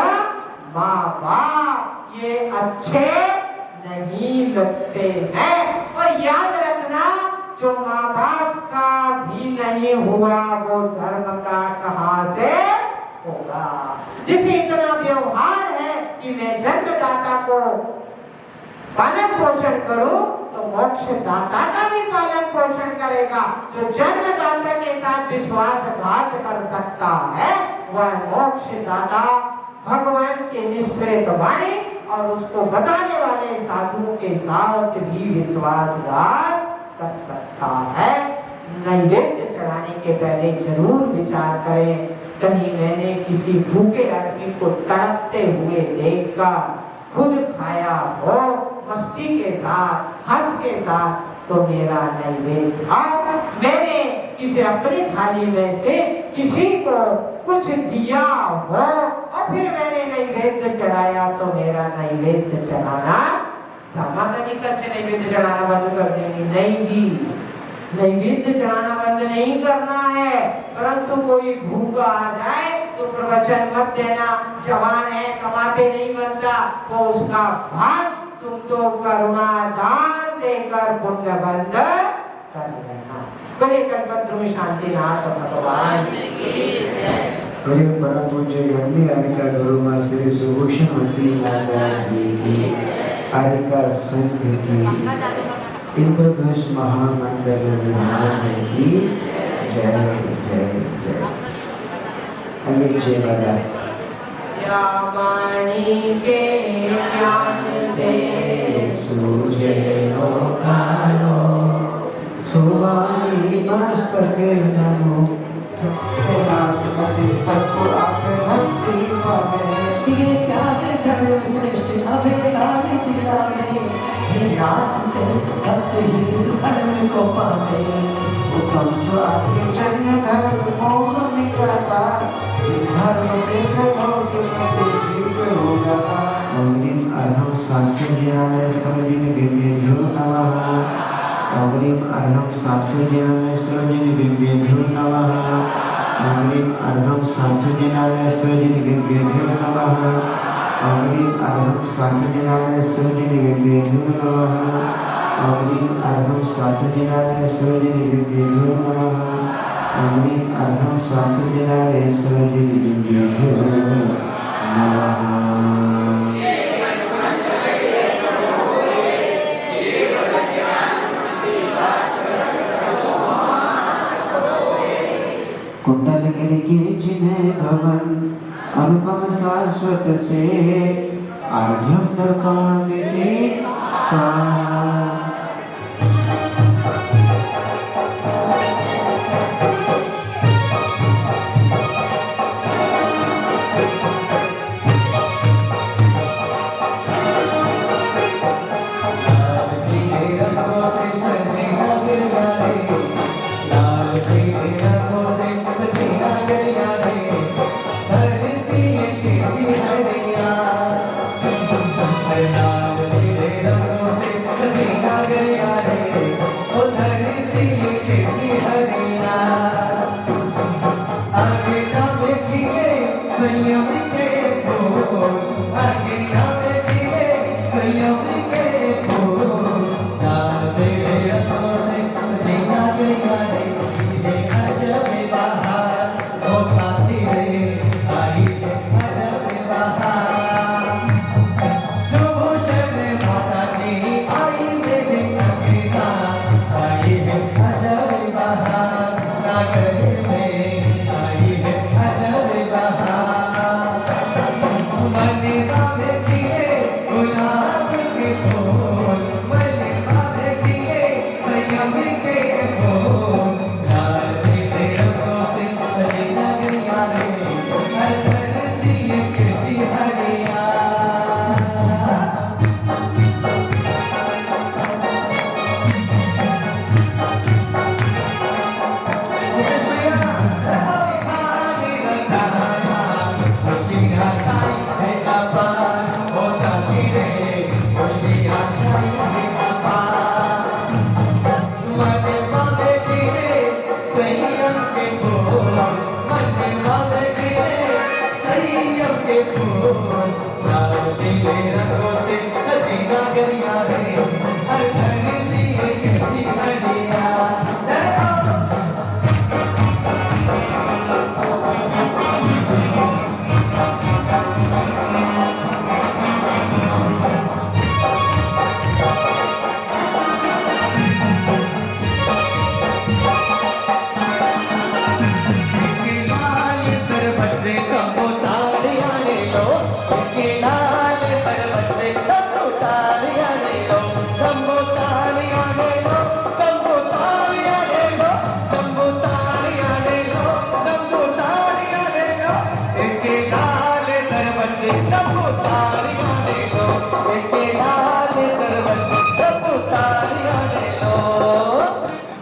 माँ बाप ये अच्छे नहीं लगते हैं। और याद रखना जो माँ बाप का भी नहीं हुआ वो धर्म का कहाँ से होगा। जिसे इतना व्यवहार है कि मैं जन्मदाता को पालन पोषण करूं तो मोक्ष दाता का भी पालन पोषण करेगा। जो जन्मदाता के साथ विश्वासघात कर सकता है वह मोक्ष दाता भगवान के निश्चित वाणी और उसको बताने वाले साधुओं के साथ भी विश्वासघात कर सकता है। नैवेद्य चढ़ाने के पहले जरूर विचार करें, कहीं मैंने किसी भूखे आदमी को तड़पते हुए देखकर खुद खाया हो मस्ती के साथ, हंस के साथ, तो मेरा नैवेद्य। मैंने किसी अपनी थाली में से किसी को कुछ दिया हो और फिर मैंने नैवेद्य चढ़ाया तो मेरा नैवेद्य चढ़ाना माता जी कल से नैवेद्य चढ़ाना बंद कर देंगे। नहीं जी, नैवेद्य चढ़ाना बंद नहीं करना है, परंतु कोई भूखा आ जाए तो प्रवचन मत देना। जवान है, कमाते नहीं बनता, तो उसका भाग तुम तो करुणा दान देकर पुण्य बंद कर लेना। बड़े कल्पत्र में शांति नाथ भगवान बड़े परम पूज्य गंदी आरिका गुरु मां श्री सुभूषण मंत्री महाराज जी की आरिका संघ की इंद्रधनुष महामंडल विधान की जय जय जय। अमित जय बजा यामणि के ज्ञान दे सूझे लोकालो सुवाणी मस्तक नमो सत्यनाथपति तत्व आपे भक्ति पावे। ये क्या है धर्म सृष्टि अभेदारी दिलावे, हे नाथ भक्त ही इस धर्म को पावे। उत्तम जो आपके चरण धर्म मोह मिटाता, इस धर्म से प्रभु के शीघ्र हो जाता। अग्निम अर्हं शास्त्रज्ञाय सर्वजिन विद्येभ्यो नमः। अग्निम अर्हं शास्त्रज्ञाय सर्वजिन विद्येभ्यो नमः। अग्निम अर्हं शास्त्रज्ञाय सर्वजिन विद्येभ्यो नमः। अग्निम अर्हं शास्त्रज्ञाय सर्वजिन विद्येभ्यो नमः। अग्निम अर्हं शास्त्रज्ञाय सर्वजिन विद्येभ्यो नमः। अग्निम अर्हं शास्त्रज्ञाय सर्वजिन विद्येभ्यो नमः। कुंडलगिरि के जिन्हें भवन अनुपम शाश्वत से आर्यम दर्पामिति सारा।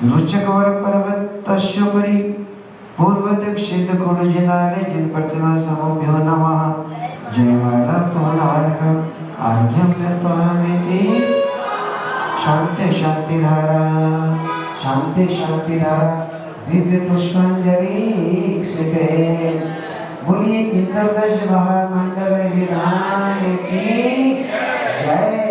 लोचकवर पर्वत तस्योपरि पूर्व दक्षिण गुणजिनारे जिन प्रतिमा समोभ्यो नमः। जयमाला तोलार्घ्यम आर्घ्यम निर्वाहमेति शांति शांति धारा शांति शांति धारा दिव्य पुष्पांजलि से बोलिए इंद्रदश महामंडल विरान की जय।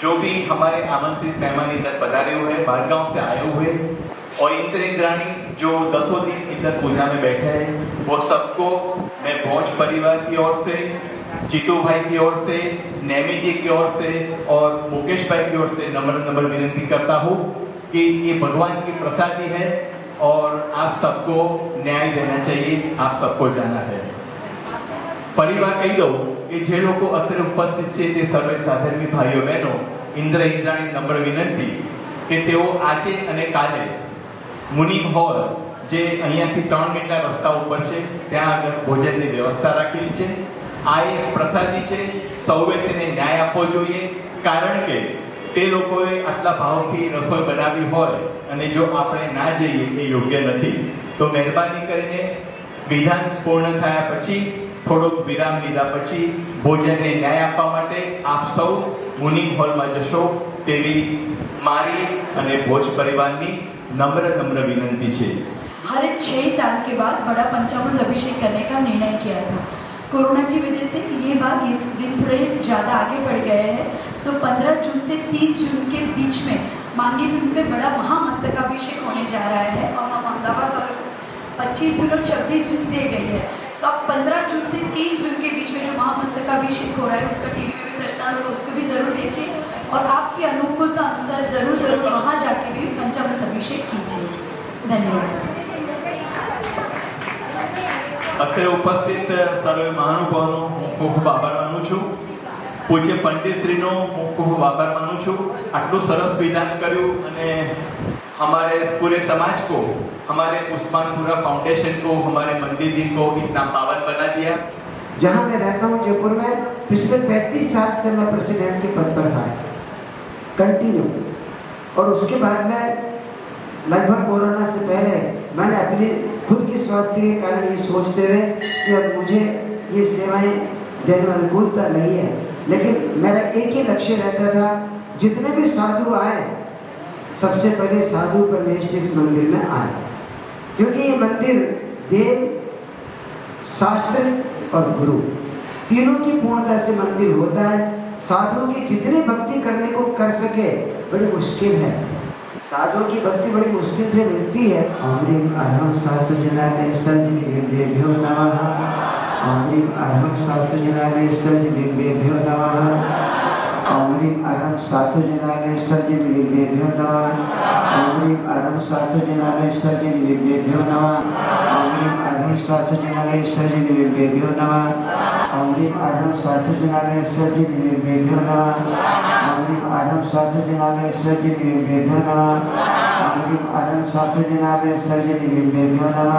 जो भी हमारे आमंत्रित मेहमान इधर पधारे हुए हैं, बाहर गांव से आए हुए, और इंद्र इंद्राणी जो 10 दिन इधर पूजा में बैठे हैं, वो सबको मैं भोज परिवार की ओर से, जीतू भाई की ओर से, नेमी जी की ओर से और मुकेश भाई की ओर से नम्र विनती करता हूँ कि ये भगवान की प्रसादी है और आप सबको न्याय देना चाहिए, आप सबको जाना है। परिवार कही दो कि जे लोग अत्रे उपस्थित है ते सर्वे साधर्मी भाईओ बहनों इंद्र इंद्राणी नम्र विनंती कि तेओ आजे अने काले मुनिम हॉल जे અહીંયાથી 3 મિનિટના રસ્તા ઉપર છે ત્યાં આગળ ભોજનની વ્યવસ્થા રાખેલી છે। આ એક પ્રસાદી છે, સૌએ તેને ન્યાય આપવો જોઈએ, કારણ કે તે લોકોએ આટલા ભાવથી રસોઈ બનાવી હોય અને જો આપણે ના જઈએ એ યોગ્ય નથી। તો મહેરબાની કરીને વિધાન પૂર્ણ થયા પછી થોડોક વિરામ લીધા પછી ભોજનને ન્યાય આપવા માટે આપ સૌ મુનિમ હોલમાં જશો તેવી મારી અને ભોજ પરિવારની नम्र विनंती है। हर 6 साल के बाद बड़ा पंचामृत अभिषेक करने का निर्णय किया था। कोरोना की वजह से ये बार दिन थोड़े ज़्यादा आगे बढ़ गए हैं। सो 15 जून से 30 जून के बीच में मांगी धुन में बड़ा महामस्तकाभिषेक होने जा रहा है और हम अहमदाबाद वालों को 25 जून और 26 जून दे गई है। सो अब 15 जून से 30 जून के बीच में जो महामस्तकाभिषेक हो रहा है उसका टीवी में भी प्रसारण होगा, उसको भी ज़रूर देखिए और आपकी अनुकूलता अनुसार ज़रूर वहाँ जाके भी पंचामृत अभिषेक कीजिए। धन्यवाद। અત્રે ઉપસ્થિત સર્વે મહાનુભાવોનો હું ખૂબ આભાર માનું છું। પૂજ્ય પંડિતશ્રીનો હું ખૂબ આભાર માનું છું। આટલું સરસ વિધાન કર્યું અને हमारे पूरे समाज को, हमारे उस्मानपुरा फाउंडेशन को, हमारे मंदिर जी को इतना पावन बना दिया। जहाँ मैं रहता हूँ जयपुर में, पिछले 35 साल से मैं प्रेसिडेंट के पद पर था कंटिन्यू, और उसके बाद में लगभग कोरोना से पहले मैंने अपनी खुद की स्वास्थ्य के कारण ये सोचते हुए कि अब मुझे ये सेवाएं देने में अनुकूलता नहीं है, लेकिन मेरा एक ही लक्ष्य रहता था, जितने भी साधु आए सबसे पहले साधु परमेश इस मंदिर में आए, क्योंकि ये मंदिर देव, शास्त्र और गुरु तीनों की पूर्णता से मंदिर होता है। साधु की जितनी भक्ति करने को कर सके बड़ी मुश्किल है, साधुओं की भक्ति बड़ी मुश्किल से मिलती है। अमृम अरहम शास्त्र जनाले सर्वभ्यो नमः। अमृम अरहम शास्त्र जनाले सर्वभ्यो नमः। अमृम अरहम शास्त्र जनाले सर्वभ्यो नमः। अमृम अरहम शास्त्र जनाले सर्वभ्यो नमः। अमृम अरहम शास्त्र जनाले सर्वभ्यो नमः। अमृम अरहम शास्त्र जनाले सर्वभ्यो नमः। अमृम अरहम शास्त्र जनाले सर्वभ्यो नमः। अमृम अरहम शास्त्र जनाले सर्वभ्यो नमः।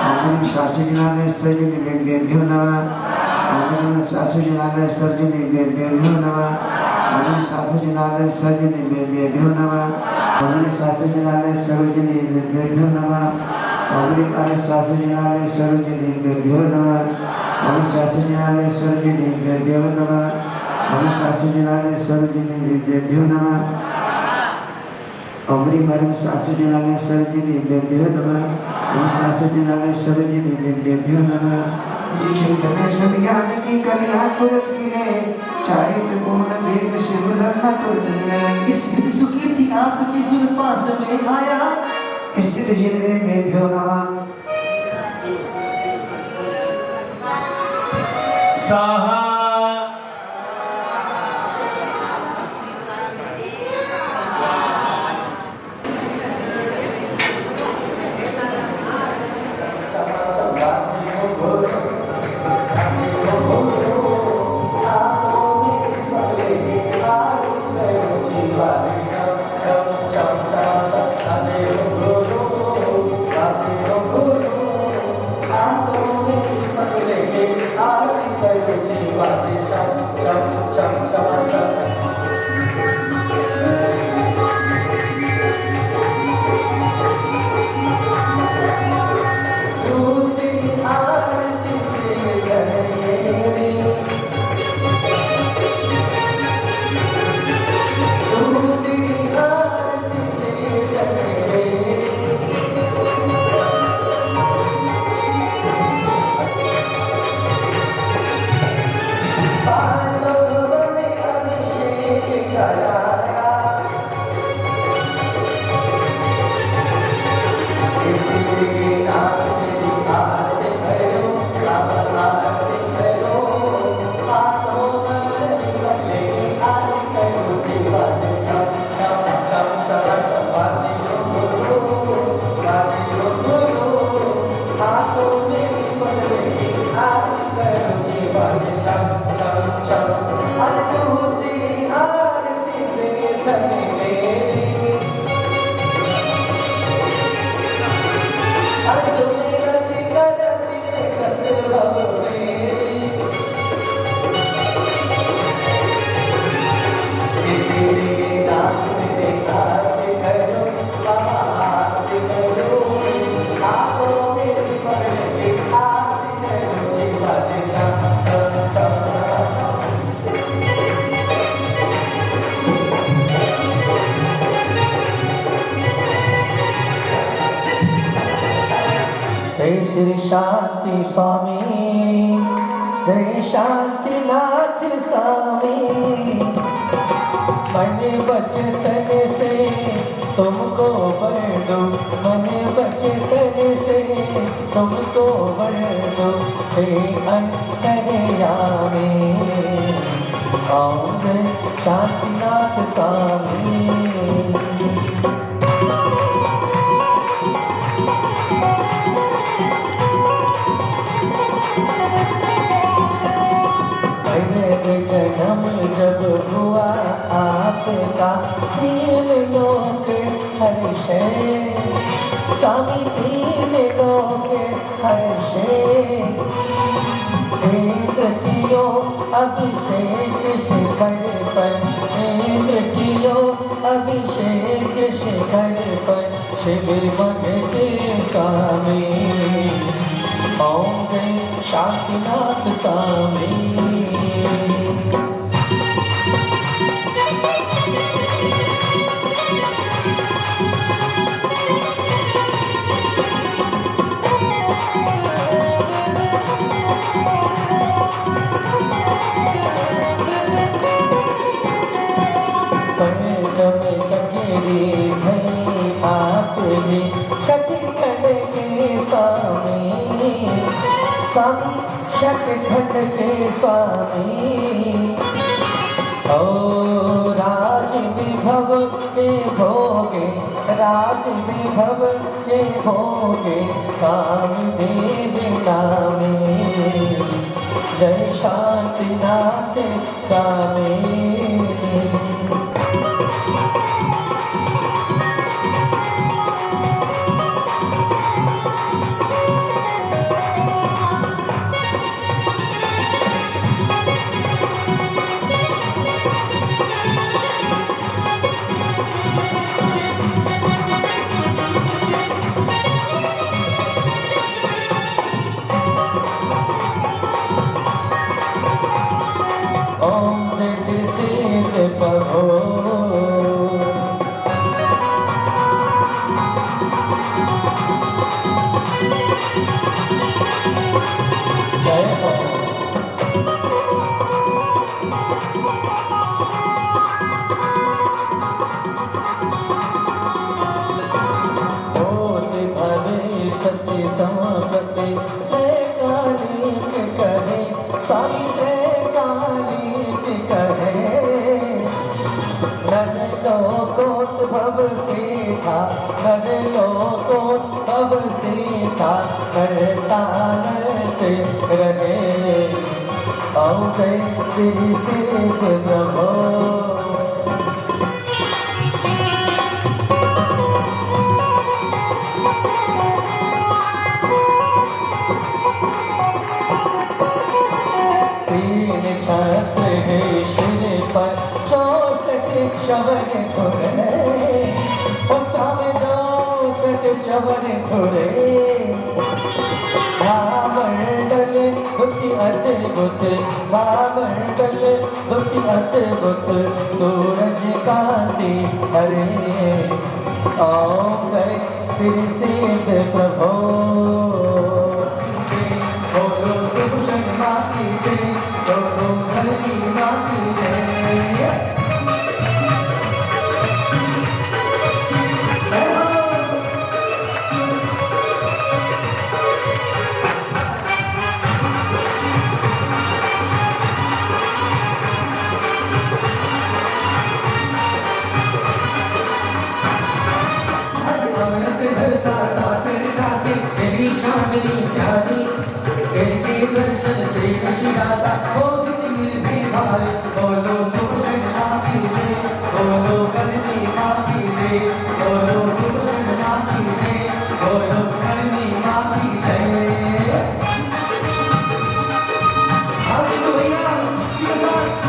अमृम शास्त्र जनाले सर्वभ्यो नमः। अमृम शास्त्र जनाले सर्वभ्यो नमः। ओम शास्त्रजिनालय सर्वजनेभ्यो नमः। ओम शास्त्रजिनालय सर्वजनेभ्यो नमः। ओम शास्त्रजिनालय सर्वजनेभ्यो नमः। ओम शास्त्रजिनालय सर्वजनेभ्यो नमः। ओम शास्त्रजिनालय सर्वजनेभ्यो नमः। ओम शास्त्रजिनालय सर्वजनेभ्यो नमः। ओम शास्त्रजिनालय सर्वजनेभ्यो नमः। चैतन्य सज्ञान की कलियां तुरंत गिरे, चारित्र पूर्ण वेद शिव लग्न तुरंत गिरे। स्मृति सुकीर्ति आपकी जुल्फा में आया। स्थित जिन्हें नमः। स्वाहा जय श्री शांति स्वामी, जय शांतिनाथ स्वामी। मन बचतन से तुमको वर दो, मन बचतन से तुमको वर दो। हे अंतर्यामी आओ शांतिनाथ स्वामी। जन्म जब हुआ आपका, तीन लोक हर्षे स्वामी, तीन लोक हर्षे। वेद कियो अभिषेक शिखर पर, वेद कियो अभिषेक शिखर पर, शिव मन के स्वामी। ओम जय शांतिनाथ स्वामी। चकेरी भई आपने शतखंड के स्वामी, स्वामी शतखंड के स्वामी। ओ राज विभव के भोगे, राज विभव के भोगे, कामदेव नामे। जय शांतिनाथ स्वामी। होते भले सत्य समापते कालिक कहे स्वामी कालिक कहे नर लोकोत भव सीता नर लोकोत भव सीता करता नरते रहे औ जय श्री सिद्ध प्रभो छत्र है शिर पर 64 चवन खुरे उसमें 64 चवन खुरे महामंडल बुद्धि अद्भुत महामंडल बुद्धि अद्भुत सूरज कांति हरे ओम जय श्री सिद्ध प्रभो बोलो शिव शर्मा की जय बोलो हरि माँ की जय दर्शन से ऋषिदाता बोलो सुभूषण माँ की जय बोलो करनी माँ की जय बोलो सुभूषण माँ की जय बोलो करनी माँ की जय आज तो भैया के साथ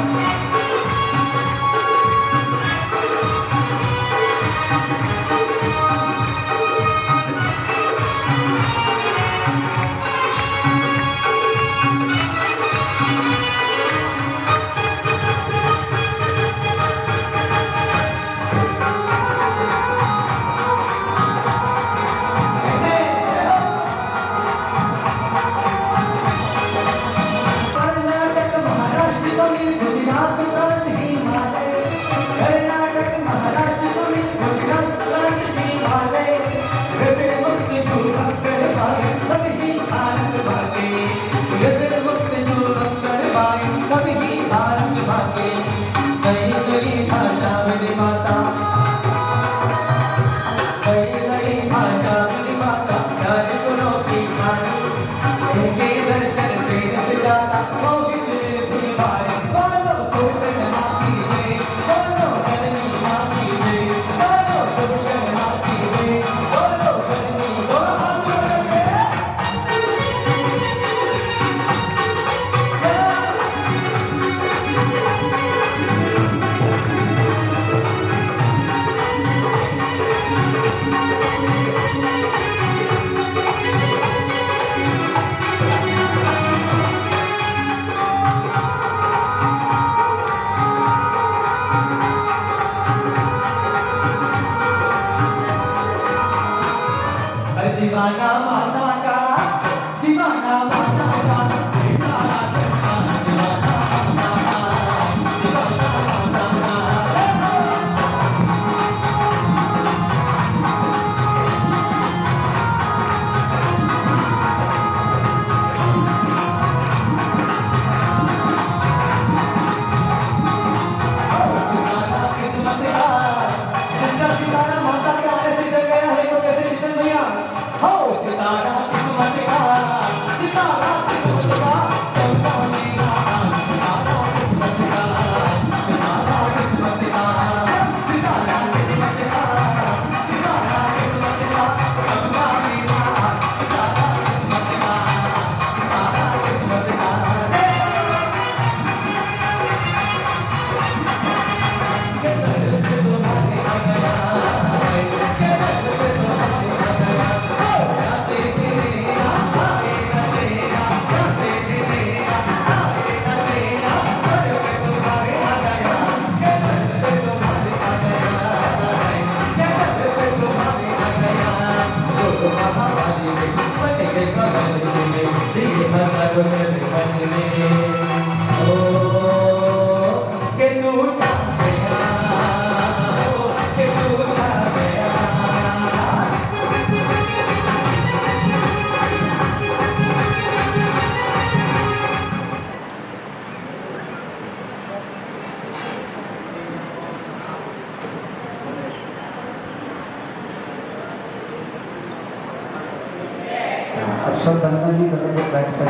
सब बंधन भी कर लो बैठ कर,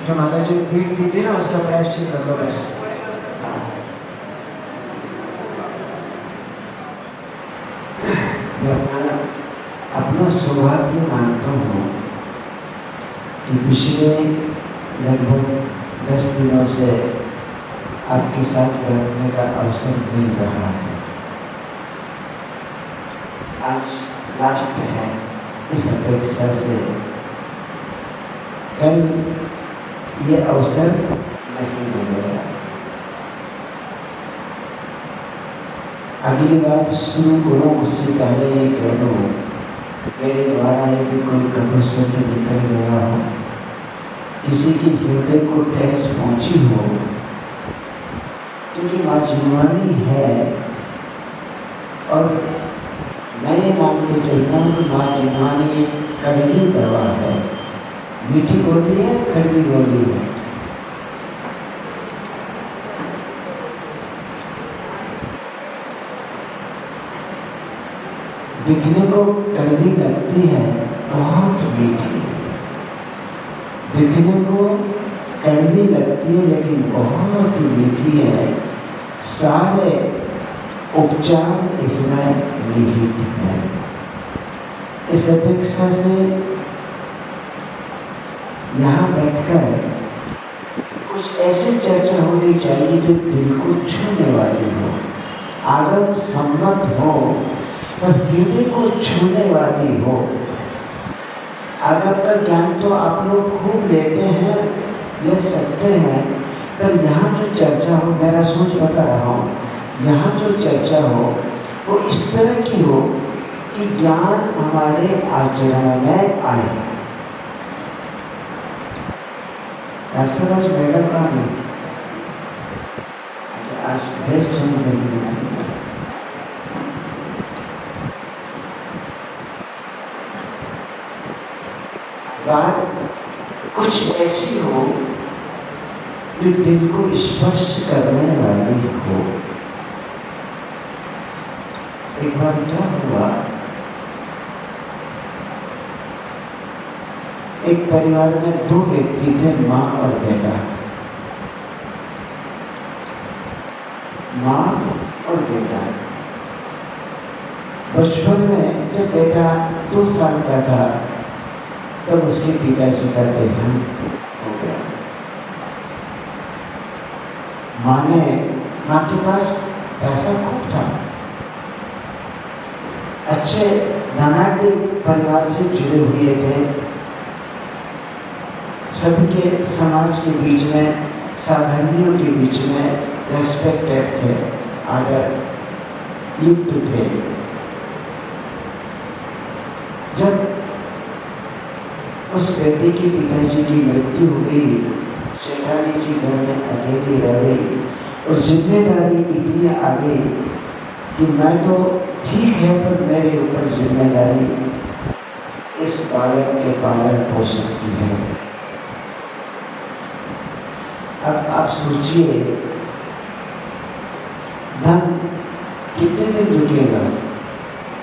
जो माता जी पीठ दी थी ना उसका प्रायश्चित कर लो बस। मैं अपना सौभाग्य मानता हूँ कि पिछले लगभग 10 दिनों से आपके साथ बैठने का अवसर मिल रहा है। आज लास्ट है, इस अपेक्षा से कल ये अवसर नहीं मिलेगा। अगली बात शुरू करो उससे पहले ये कह दो, मेरे द्वारा यदि कोई कपट निकल गया हो, किसी की हृदय को ठेस पहुंची हो, तो जो माँ जिनवानी है, और मैं ये मानते चलता हूँ कि माँ जिनवानी कड़वी दवा है। मीठी गोली है, कड़वी गोली है। दिखने को कड़वी लगती है, बहुत मीठी है। दिखने को कड़वी लगती है लेकिन बहुत मीठी है। सारे उपचार इसमें निहित है। इस अपेक्षा से यहाँ बैठकर कुछ ऐसी चर्चा होनी चाहिए जो दिल को छूने वाली हो, आगम सम्मत हो और हृदय को छूने वाली हो। आगम का ज्ञान तो आप लोग खूब लेते हैं, ले सकते हैं, पर यहाँ जो चर्चा हो, मेरा सोच बता रहा हूँ, यहाँ जो चर्चा हो वो इस तरह की हो कि ज्ञान हमारे आचरण में आए। मैडम का नहीं, अच्छा आज बेस्ट बात कुछ ऐसी हो जो दिल को स्पर्श करने वाली हो। एक बार क्या हुआ, एक परिवार में 2 व्यक्ति थे, माँ और बेटा। माँ और बेटा बचपन में जब बेटा 2 साल का था तब उसके पिताजी का देहांत हो गया। माँ के पास पैसा खूब था, अच्छे धनाढ्य परिवार से जुड़े हुए थे, सबके समाज के बीच में, साधारणियों के बीच में रेस्पेक्टेड थे, आदर युक्त थे। जब उस बेटे की पिताजी की मृत्यु हो गई, शेखानी जी घर में अकेली रह गई और जिम्मेदारी इतनी आ गई कि मैं तो ठीक है पर मेरे ऊपर जिम्मेदारी इस बालक के पालन पोषण की है। अब आप सोचिए, धन कितने दिन रुकेगा?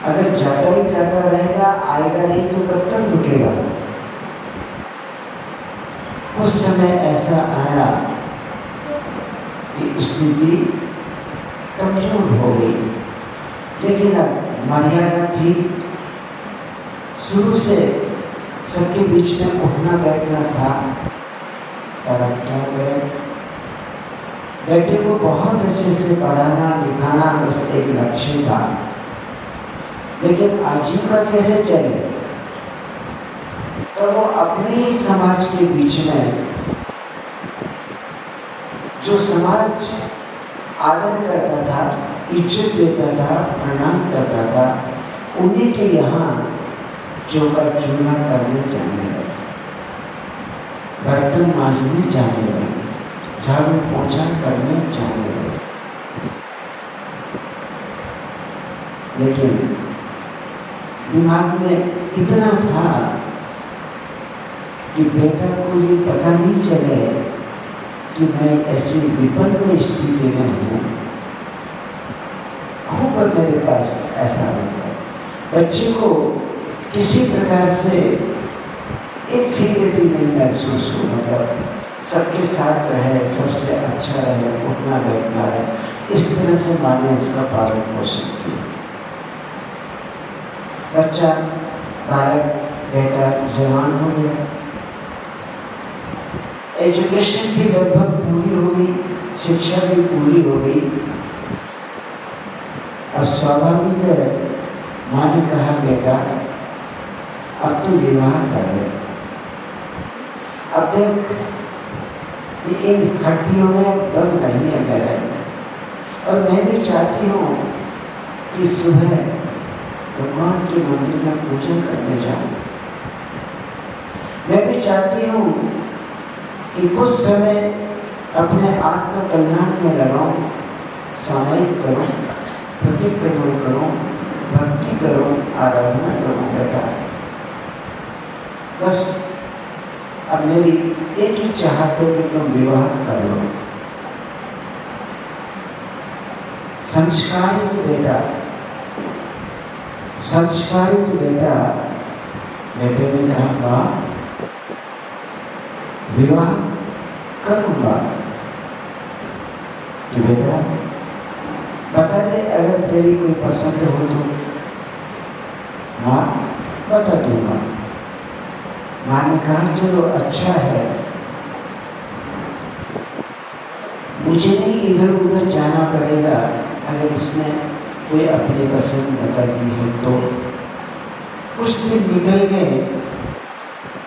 अगर जाता ही जाता रहेगा, आएगा नहीं तो कब तक रुकेगा? उस समय ऐसा आया कि स्थिति कमजोर हो गई, लेकिन अब मर्यादा थी। शुरू से सबके बीच में उठना बैठना था। बेटे को बहुत अच्छे से पढ़ाना लिखाना बस एक लक्ष्य था, लेकिन आजीविका कैसे चले? तो वो अपने ही समाज के बीच में, जो समाज आदर करता था, इज्जत देता था, प्रणाम करता था, उन्हीं के यहाँ चौका चूना करने जाने लगे, बर्तन मांजने जाने लगे, झाड़ू पोछा करने जाने लगे। लेकिन दिमाग में इतना था कि बेटा को ये पता नहीं चले कि मैं ऐसी विपन्न स्थिति में हूँ। खूब मेरे पास ऐसा होता है, बच्चे को किसी प्रकार से इन्फीरियरिटी नहीं महसूस हो, मतलब सबके साथ रहे, सबसे अच्छा रहे, उठना बैठना रहे, इस तरह से माँ ने उसका पालन पोषण किया। बच्चा बालक बेटा जवान हो गया, एजुकेशन भी लगभग पूरी हो गई, शिक्षा भी पूरी हो गई। अब स्वाभाविक है, माँ ने कहा बेटा अब तो विवाह कर ले। अब देख इन हड्डियों में दम नहीं है मेरे, और मैं भी चाहती हूँ कि सुबह भगवान के मंदिर में पूजन करने जाऊँ। मैं भी चाहती हूँ कि कुछ समय अपने आत्म कल्याण में लगाऊं, सामायिक करूं, प्रतिक्रमण करूं, भक्ति करूं, आराधना करूं बेटा। बस अब मेरी एक ही चाहत है कि तुम विवाह कर लो। संस्कारित बेटा, संस्कारित बेटा, बेटे ने कहा माँ विवाह करूंगा। कि बेटा बता दे अगर तेरी कोई पसंद हो तो। माँ बता दूंगा। माँ ने कहा चलो अच्छा है, मुझे नहीं इधर उधर जाना पड़ेगा, अगर इसने कोई अपनी पसंद बता दी है तो। कुछ दिन निकल गए,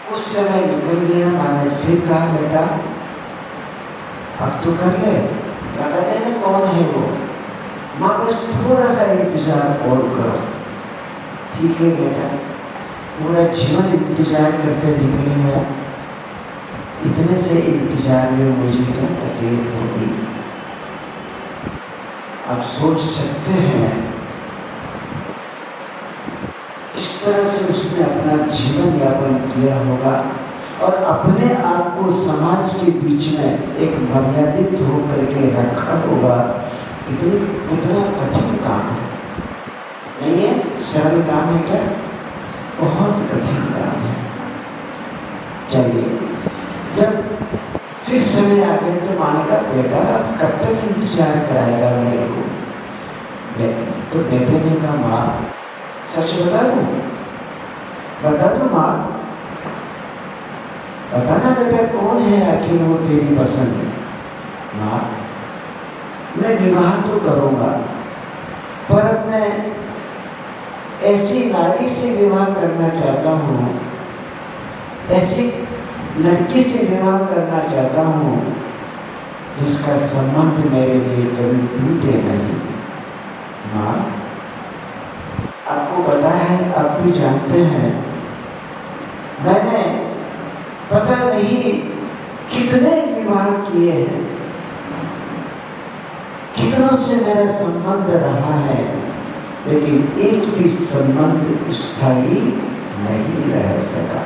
कुछ समय निकल गया, माँ ने फिर कहा बेटा अब तो कर ले, बता देना कौन है वो। माँ बस थोड़ा सा इंतजार और करो। ठीक है बेटा, पूरा जीवन इंतजार करके निकल गया। इतने से इंतजार में मुझे क्या तकलीफ होगी, आप सोच सकते हैं। इस तरह से उसने अपना जीवन यापन किया होगा और अपने आप को समाज के बीच में एक मर्यादित होकर के रखा होगा। कितना कठिन काम है, नहीं है? सरल काम है क्या? बहुत कठिन काम है। चलिए, जब फिर समय आ गया तो माँ ने कहा बेटा अब कब तक इंतजार कराएगा मेरे को? तो बेटे ने कहा माँ सच बता दूं? बता दो माँ, बताना बेटा कौन है आखिर वो तेरी पसंद? माँ मैं विवाह तो करूंगा, पर अब मैं ऐसी नारी से विवाह करना चाहता हूँ, ऐसी लड़की से विवाह करना चाहता हूँ जिसका संबंध मेरे लिए कभी टूटे नहीं। माँ आपको पता है, आप भी जानते हैं, मैंने पता नहीं कितने विवाह किए हैं, कितनों से मेरा संबंध रहा है, लेकिन एक भी संबंध स्थायी नहीं रह सका।